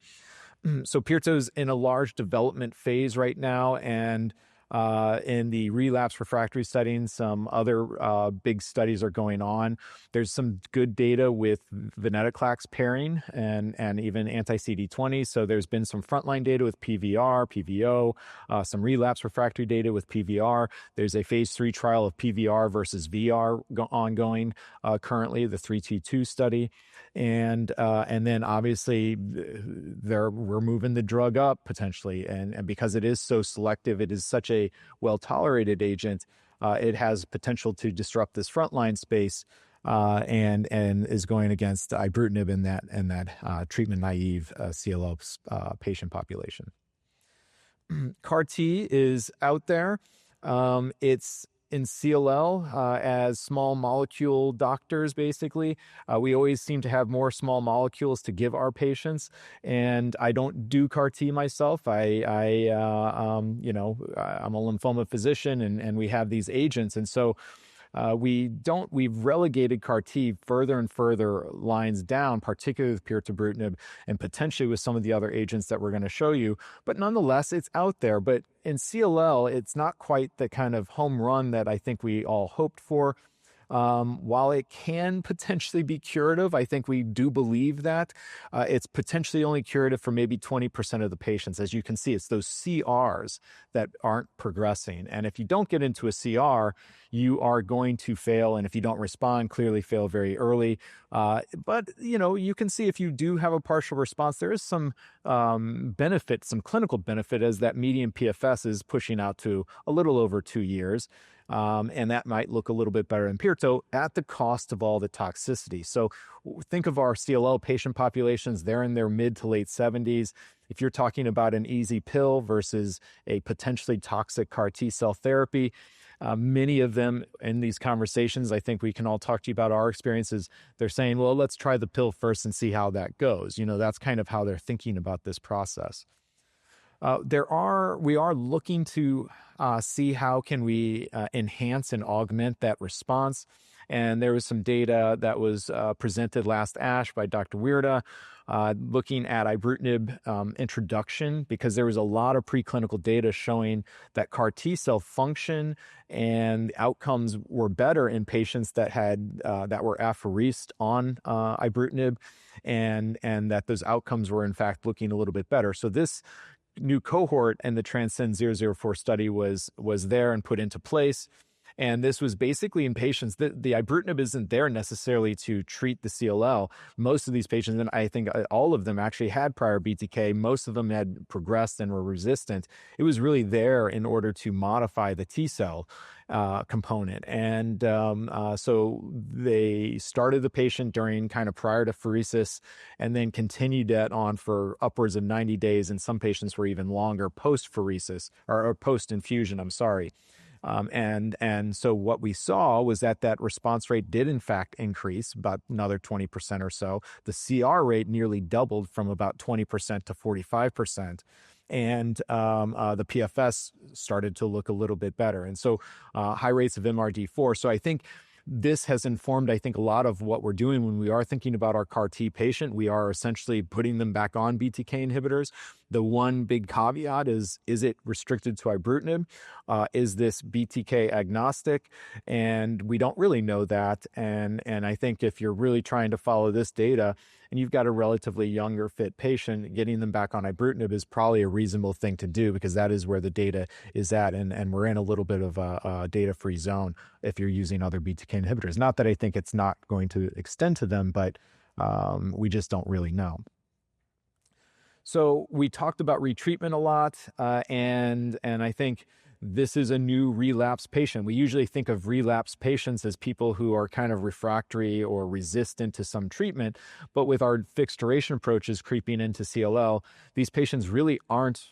So pirto's in a large development phase right now, and in the relapse refractory setting, some other big studies are going on. There's some good data with venetoclax pairing and even anti-CD20. So there's been some frontline data with PVR, PVO, some relapse refractory data with PVR. There's a phase 3 trial of PVR versus VR ongoing currently, the 3T2 study. And then obviously we're moving the drug up potentially. And because it is so selective, it is such a well-tolerated agent, it has potential to disrupt this frontline space and is going against ibrutinib in that treatment-naive CLL patient population. CAR T is out there. It's in CLL, as small molecule doctors, basically, we always seem to have more small molecules to give our patients. And I don't do CAR T myself. I'm a lymphoma physician, and we have these agents. And so we've relegated CAR T further and further lines down, particularly with pirtobrutinib and potentially with some of the other agents that we're going to show you. But nonetheless, it's out there. But in CLL, it's not quite the kind of home run that I think we all hoped for. While it can potentially be curative, I think we do believe that it's potentially only curative for maybe 20% of the patients. As you can see, it's those CRs that aren't progressing. And if you don't get into a CR, you are going to fail. And if you don't respond, clearly fail very early. But, you can see if you do have a partial response, there is some benefit, some clinical benefit, as that median PFS is pushing out to a little over 2 years. And that might look a little bit better in Pirto at the cost of all the toxicity. So think of our CLL patient populations. They're in their mid to late 70s. If you're talking about an easy pill versus a potentially toxic CAR T cell therapy, many of them in these conversations, I think we can all talk to you about our experiences. They're saying, well, let's try the pill first and see how that goes. That's kind of how they're thinking about this process. We are looking to see how can we enhance and augment that response. And there was some data that was presented last ASH by Dr. Weirda, looking at ibrutinib introduction, because there was a lot of preclinical data showing that CAR T cell function and outcomes were better in patients that had that were apheresed on ibrutinib, and that those outcomes were in fact looking a little bit better. So this new cohort and the Transcend 004 study was there and put into place. And this was basically in patients that the ibrutinib isn't there necessarily to treat the CLL. Most of these patients, and I think all of them, actually had prior BTK. Most of them had progressed and were resistant. It was really there in order to modify the T cell component. And so they started the patient during kind of prior to pheresis, and then continued that on for upwards of 90 days. And some patients were even longer post pheresis or post infusion. I'm sorry. And so what we saw was that response rate did in fact increase about another 20% or so. The CR rate nearly doubled from about 20% to 45%. And the PFS started to look a little bit better. And so high rates of MRD4. So I think this has informed, I think, a lot of what we're doing when we are thinking about our CAR T patient. We are essentially putting them back on BTK inhibitors. The one big caveat is it restricted to ibrutinib? Is this BTK agnostic? And we don't really know that. And I think if you're really trying to follow this data and you've got a relatively younger fit patient, getting them back on ibrutinib is probably a reasonable thing to do, because that is where the data is at. And we're in a little bit of a data-free zone if you're using other BTK inhibitors. Not that I think it's not going to extend to them, but we just don't really know. So we talked about retreatment a lot, and I think this is a new relapse patient. We usually think of relapse patients as people who are kind of refractory or resistant to some treatment, but with our fixed duration approaches creeping into CLL, these patients really aren't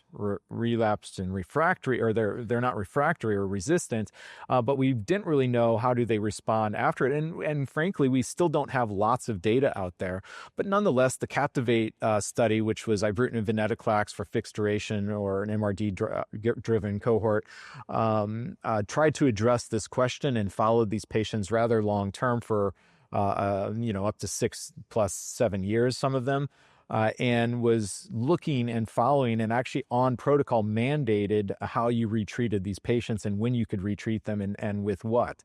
relapsed and refractory, or they're not refractory or resistant, but we didn't really know how do they respond after it. And frankly, we still don't have lots of data out there. But nonetheless, the Captivate study, which was ibrutinib venetoclax for fixed duration or an MRD-driven cohort, tried to address this question and followed these patients rather long term for up to 6+7 years, some of them, and was looking and following and actually on protocol mandated how you retreated these patients and when you could retreat them and with what.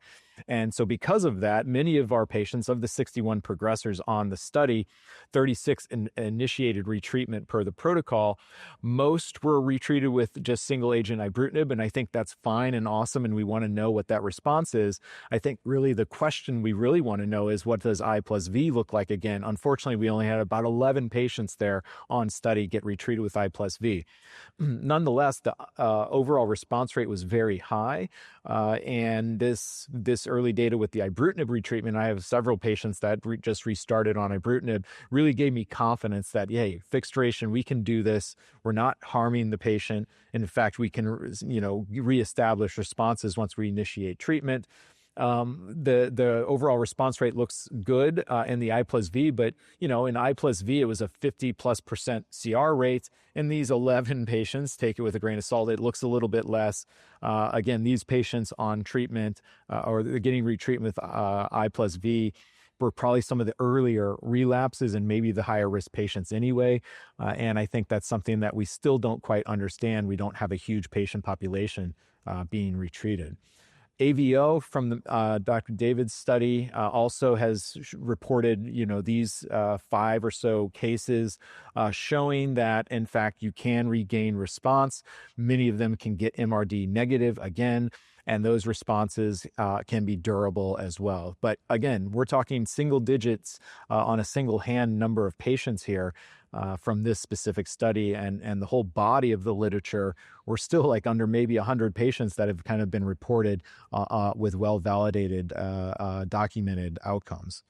And so because of that, many of our patients, of the 61 progressors on the study, 36 initiated retreatment per the protocol. Most were retreated with just single agent ibrutinib, and I think that's fine and awesome, and we want to know what that response is. I think really the question we really want to know is, what does I plus V look like again? Unfortunately, we only had about 11 patients there on study get retreated with I plus V. Nonetheless, the overall response rate was very high, and this this early data with the ibrutinib retreatment, I have several patients that just restarted on ibrutinib, really gave me confidence that, hey, fixed duration, we can do this. We're not harming the patient. And in fact, we can, reestablish responses once we initiate treatment. The overall response rate looks good in the I+V, but in I+V it was a 50+% CR rate. In these 11 patients, take it with a grain of salt, it looks a little bit less. Again, these patients on treatment or getting retreatment with I+V were probably some of the earlier relapses and maybe the higher risk patients anyway. And I think that's something that we still don't quite understand. We don't have a huge patient population being retreated. AVO from the, Dr. David's study also has reported, these 5 or so cases showing that, in fact, you can regain response. Many of them can get MRD negative again, and those responses can be durable as well. But again, we're talking single digits on a single hand number of patients here. From this specific study and the whole body of the literature, we're still like under maybe 100 patients that have kind of been reported with well-validated, documented outcomes.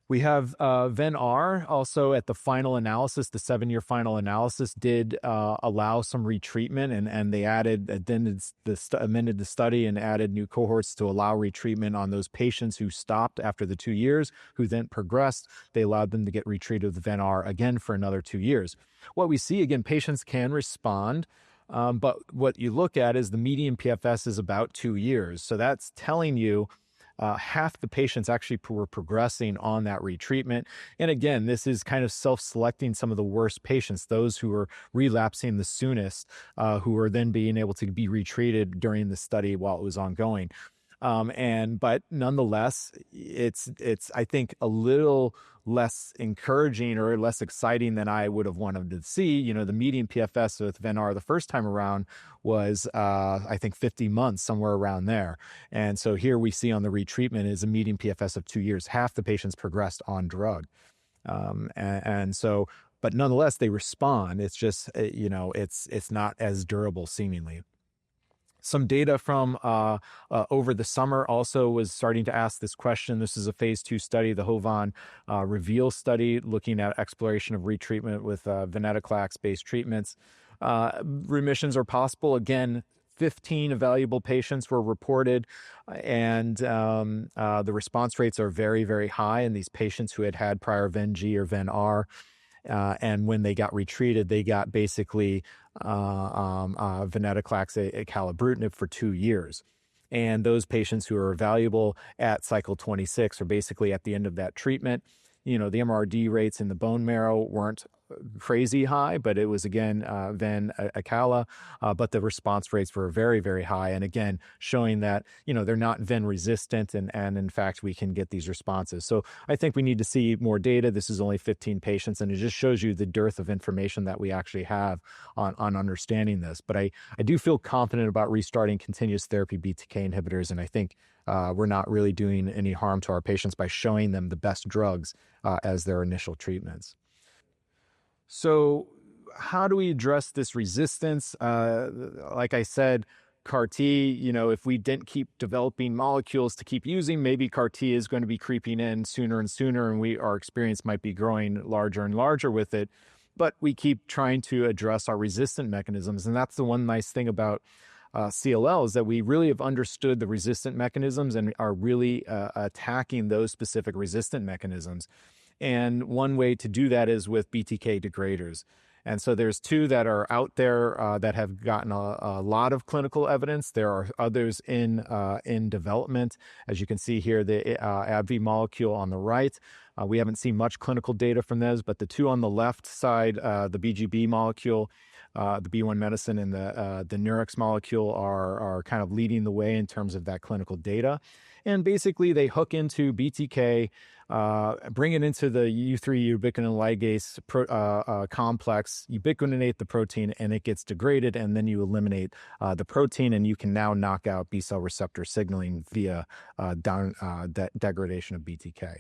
We have VEN-R also at the final analysis. The 7-year final analysis did allow some retreatment, and they amended the study and added new cohorts to allow retreatment on those patients who stopped after the 2 years, who then progressed. They allowed them to get retreated with VEN-R again for another 2 years. What we see, again, patients can respond, but what you look at is the median PFS is about 2 years. So that's telling you half the patients actually were progressing on that retreatment. And again, this is kind of self-selecting some of the worst patients, those who are relapsing the soonest, who are then being able to be retreated during the study while it was ongoing. But nonetheless, it's I think a little less encouraging or less exciting than I would have wanted to see. The median PFS with VEN-R the first time around was, I think 50 months, somewhere around there. And so here we see on the retreatment is a median PFS of 2 years. Half the patients progressed on drug. But nonetheless, they respond. It's just, it's not as durable seemingly. Some data from over the summer also was starting to ask this question. This is a phase 2 study, the HOVON REVEAL study, looking at exploration of retreatment with venetoclax-based treatments. Remissions are possible. Again, 15 evaluable patients were reported, and the response rates are very, very high in these patients who had prior VEN-G or VEN-R. And when they got retreated, they got basically venetoclax acalabrutinib for 2 years. And those patients who are evaluable at cycle 26 are basically at the end of that treatment. The MRD rates in the bone marrow weren't crazy high, but it was again ven-acala, but the response rates were very, very high. And again, showing that, they're not ven resistant and in fact, we can get these responses. So I think we need to see more data. This is only 15 patients, and it just shows you the dearth of information that we actually have on understanding this. But I do feel confident about restarting continuous therapy BTK inhibitors, and I think we're not really doing any harm to our patients by showing them the best drugs as their initial treatments. So how do we address this resistance? Like I said, CAR-T, if we didn't keep developing molecules to keep using, maybe CAR-T is going to be creeping in sooner and sooner, and our experience might be growing larger and larger with it. But we keep trying to address our resistant mechanisms, and that's the one nice thing about CLL is that we really have understood the resistant mechanisms and are really attacking those specific resistant mechanisms. And one way to do that is with BTK degraders. And so there's 2 that are out there that have gotten a lot of clinical evidence. There are others in development. As you can see here, the AbbVie molecule on the right. We haven't seen much clinical data from those, but the 2 on the left side, the BGB molecule, the BeOne Medicine, and the Nurix molecule are kind of leading the way in terms of that clinical data. And basically, they hook into BTK, bring it into the U3 ubiquitin ligase complex, ubiquitinate the protein, and it gets degraded, and then you eliminate the protein, and you can now knock out B-cell receptor signaling via degradation of BTK.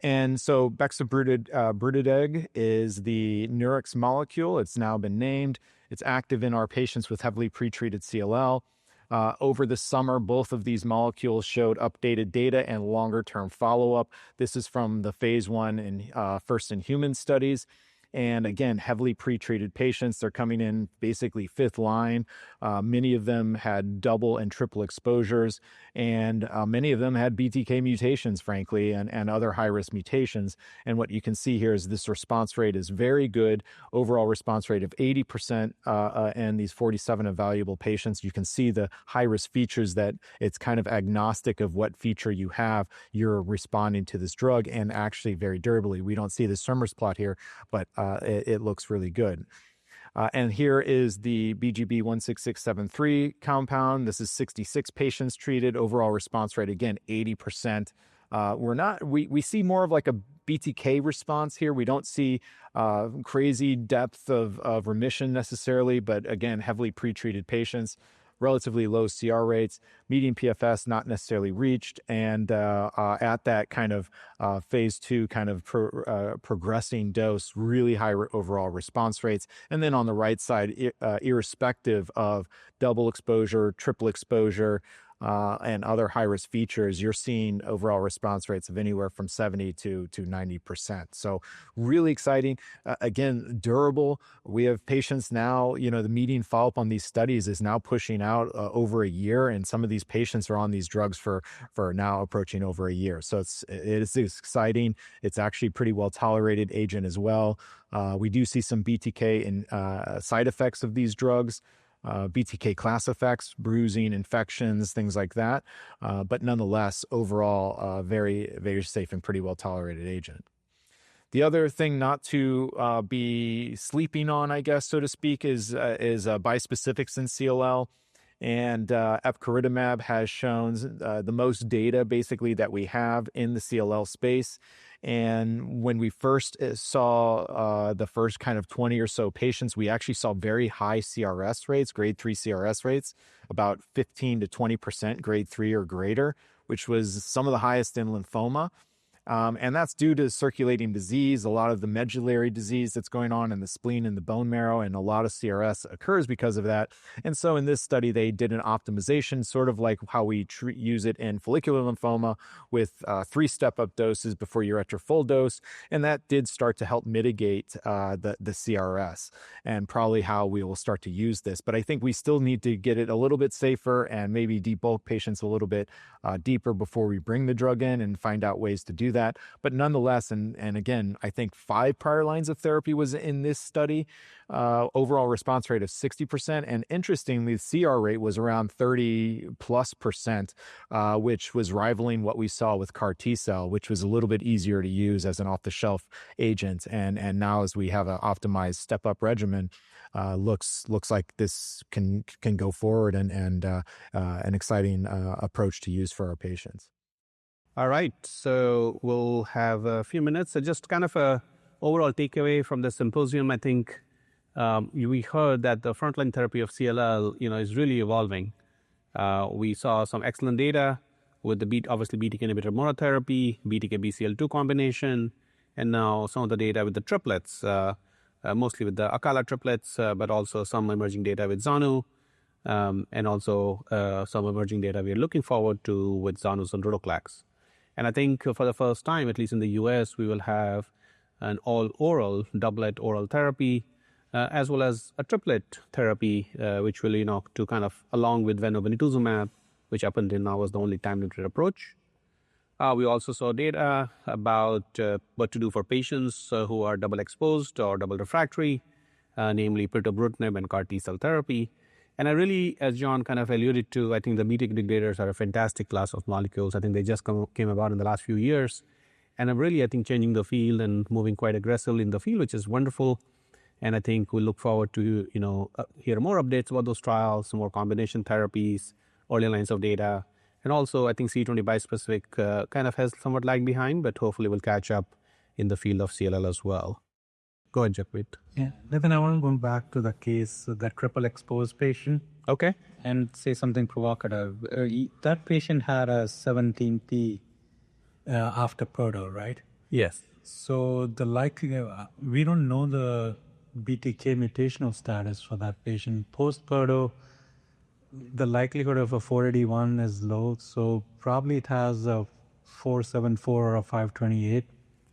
And so bexobrutideg is the Nurix molecule. It's now been named. It's active in our patients with heavily pretreated CLL. Over the summer, both of these molecules showed updated data and longer-term follow-up. This is from the phase 1 and first-in-human studies. And again, heavily pretreated patients. They're coming in basically fifth line. Many of them had double and triple exposures, and many of them had BTK mutations, frankly, and other high-risk mutations. And what you can see here is this response rate is very good, overall response rate of 80%, and these 47 evaluable patients. You can see the high-risk features that it's kind of agnostic of what feature you have. You're responding to this drug, and actually very durably. We don't see the Summers plot here, but it looks really good. And here is the BGB 16673 compound. This is 66 patients treated. Overall response rate, again, 80%. We see more of like a BTK response here. We don't see crazy depth of remission necessarily, but again, heavily pretreated patients. Relatively low CR rates, median PFS not necessarily reached, and at that kind of phase 2 kind of progressing dose, really high overall response rates. And then on the right side, irrespective of double exposure, triple exposure, and other high-risk features, you're seeing overall response rates of anywhere from 70 to 90%. So really exciting. Again, durable. We have patients now, the median follow-up on these studies is now pushing out over a year, and some of these patients are on these drugs for now approaching over a year. So it is exciting. It's actually pretty well-tolerated agent as well. We do see some BTK and side effects of these drugs. BTK class effects, bruising, infections, things like that. But nonetheless, overall, very, very safe and pretty well tolerated agent. The other thing not to be sleeping on, I guess, so to speak, is bispecifics in CLL. And epcoritamab has shown the most data basically that we have in the CLL space. And when we first saw the first kind of 20 or so patients, we actually saw very high CRS rates, grade 3 CRS rates, about 15 to 20% grade 3 or greater, which was some of the highest in lymphoma. And that's due to circulating disease, a lot of the medullary disease that's going on in the spleen and the bone marrow, and a lot of CRS occurs because of that. And so in this study, they did an optimization, sort of like how we use it in follicular lymphoma with 3 step-up doses before you're at your full dose. And that did start to help mitigate the CRS, and probably how we will start to use this. But I think we still need to get it a little bit safer and maybe debulk patients a little bit deeper before we bring the drug in and find out ways to do that. But nonetheless, and again, I think 5 prior lines of therapy was in this study, overall response rate of 60%. And interestingly, the CR rate was around 30+%, which was rivaling what we saw with CAR T-cell, which was a little bit easier to use as an off-the-shelf agent. And now as we have an optimized step-up regimen, looks like this can go forward and an exciting approach to use for our patients. All right, so we'll have a few minutes. So just kind of a overall takeaway from the symposium. I think we heard that the frontline therapy of CLL, is really evolving. We saw some excellent data with the obviously BTK inhibitor monotherapy, BTK BCL2 combination, and now some of the data with the triplets, mostly with the Acala triplets, but also some emerging data with Zanu, and also some emerging data we are looking forward to with Zanu's and sonrotoclax. And I think for the first time, at least in the US, we will have an all-oral doublet oral therapy, as well as a triplet therapy, which will, to kind of along with venobinituzumab, which up until now was the only time-limited approach. We also saw data about what to do for patients who are double exposed or double refractory, namely pirtobrutinib and CAR T-cell therapy. And I really, as John kind of alluded to, I think the BTK degraders are a fantastic class of molecules. I think they just came about in the last few years. And I'm really, I think, changing the field and moving quite aggressively in the field, which is wonderful. And I think we look forward to, hear more updates about those trials, some more combination therapies, early lines of data. And also, I think CD20 bispecific kind of has somewhat lagged behind, but hopefully will catch up in the field of CLL as well. Go ahead, Jagmeet. Yeah, Nathan, I want to go back to the case, that triple exposed patient. Okay. And say something provocative. That patient had a 17P after Pirto, right? Yes. So the likelihood, we don't know the BTK mutational status for that patient post Pirto. the likelihood of a 481 is low, so probably it has a 474 or a 528,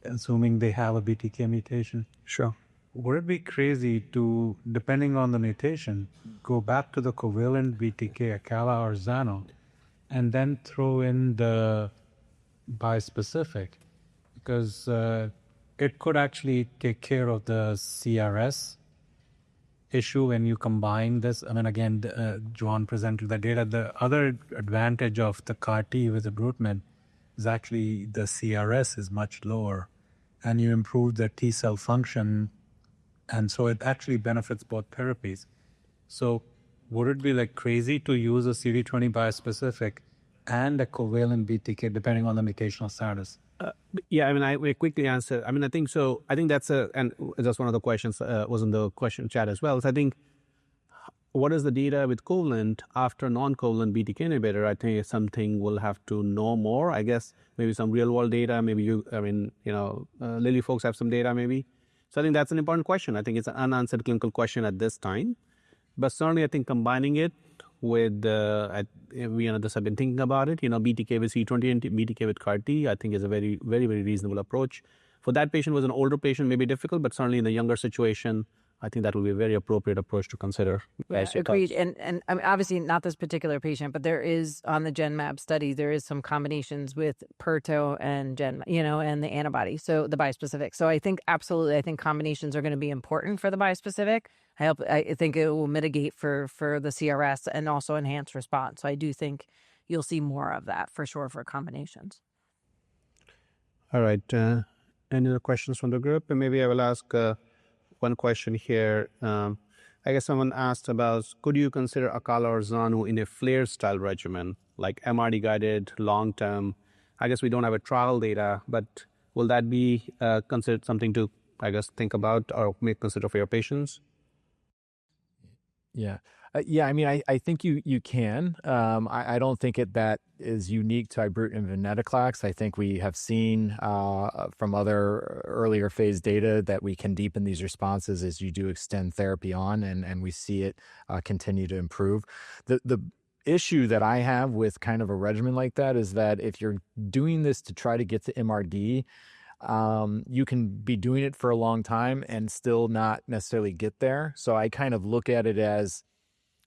assuming they have a BTK mutation. Sure. Would it be crazy to, depending on the mutation, go back to the covalent BTK, Acala or Zano, and then throw in the bispecific? Because it could actually take care of the CRS issue when you combine this. I mean, again, John presented the data. The other advantage of the CAR-T with ibrutinib is actually the CRS is much lower, and you improve the T cell function, and so it actually benefits both therapies. So would it be like crazy to use a CD20 bispecific and a covalent BTK depending on the mutational status? Yeah, I mean, I will quickly answer. I mean, I think so. I think that's and that's one of the questions was in the question chat as well. So I think, what is the data with covalent after non-covalent BTK inhibitor? I think it's something we'll have to know more. I guess maybe some real world data. Maybe Lilly folks have some data maybe. So I think that's an important question. I think it's an unanswered clinical question at this time. But certainly, I think combining it with, we others have been thinking about it, BTK with C20 and BTK with CAR-T, I think is a very, very, very reasonable approach. For that patient was an older patient, maybe difficult, but certainly in the younger situation, I think that will be a very appropriate approach to consider. Yeah, agreed. And I mean, obviously not this particular patient, but there is on the GenMab study, there is some combinations with Perto and and the antibody, so the bispecific. So I think absolutely, I think combinations are going to be important for the bispecific. I think it will mitigate for the CRS and also enhance response. So I do think you'll see more of that for sure for combinations. All right. Any other questions from the group? And maybe I will ask one question here. I guess someone asked about, could you consider Acala or Zanu in a flare-style regimen, like MRD guided, long-term? I guess we don't have a trial data, but will that be considered something to, I guess, think about or consider for your patients? Yeah. I mean, I think you can. I don't think that is unique to ibrutinib and venetoclax. I think we have seen from other earlier phase data that we can deepen these responses as you do extend therapy on, and we see it continue to improve. The issue that I have with kind of a regimen like that is that if you're doing this to try to get to MRD, you can be doing it for a long time and still not necessarily get there. So I kind of look at it as,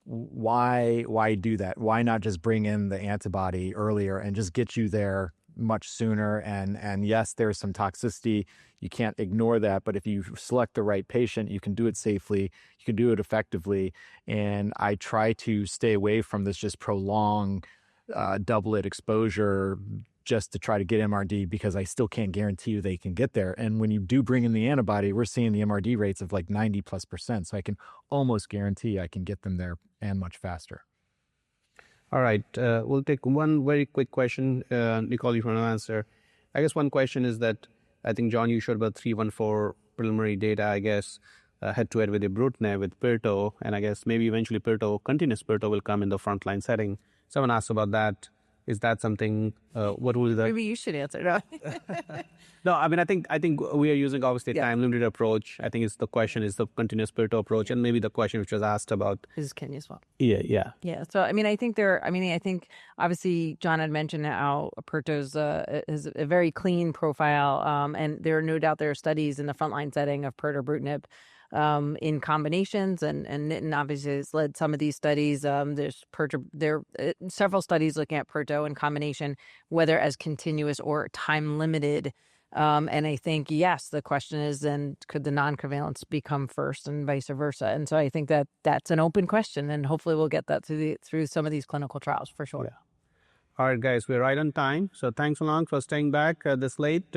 why do that? Why not just bring in the antibody earlier and just get you there much sooner? And yes, there's some toxicity. You can't ignore that. But if you select the right patient, you can do it safely. You can do it effectively. And I try to stay away from this just prolonged doublet exposure just to try to get MRD, because I still can't guarantee you they can get there. And when you do bring in the antibody, we're seeing the MRD rates of like 90+%. So I can almost guarantee I can get them there and much faster. All right. We'll take one very quick question. Nicole, you want to answer? I guess one question is that I think, John, you showed about 314 preliminary data, I guess, head-to-head with ibrutinib, with Perto, and I guess maybe eventually continuous Perto will come in the frontline setting. Someone asked about that. Is that something? What will the? Maybe you should answer. No. No, I mean, I think we are using obviously a time-limited approach. I think the question is the continuous Perto approach, and maybe the question which was asked about is can you swap? Yeah. So I mean, I think obviously John had mentioned how Perto's is a very clean profile, and there are no doubt there are studies in the frontline setting of pirtobrutinib in combinations, and Nitin obviously has led some of these studies. There are several studies looking at Perto in combination, whether as continuous or time limited. And I think, yes, the question is then could the non-covalents become first and vice versa? And so I think that's an open question, and hopefully we'll get that through some of these clinical trials for sure. Yeah. All right, guys, we're right on time. So thanks a lot for staying back this late.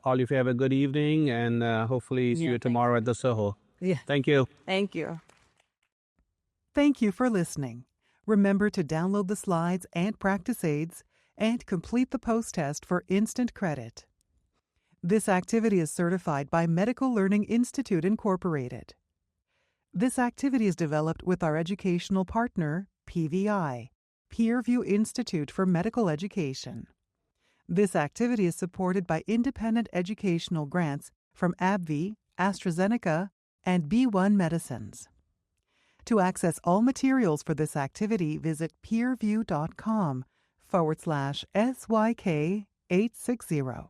All of you have a good evening, and hopefully see you tomorrow at the Soho. Yeah. Thank you. Thank you. Thank you for listening. Remember to download the slides and practice aids and complete the post-test for instant credit. This activity is certified by Medical Learning Institute, Incorporated. This activity is developed with our educational partner, PVI, PeerView Institute for Medical Education. This activity is supported by independent educational grants from AbbVie, AstraZeneca, and BeOne Medicines. To access all materials for this activity, visit peerview.com/SYK860.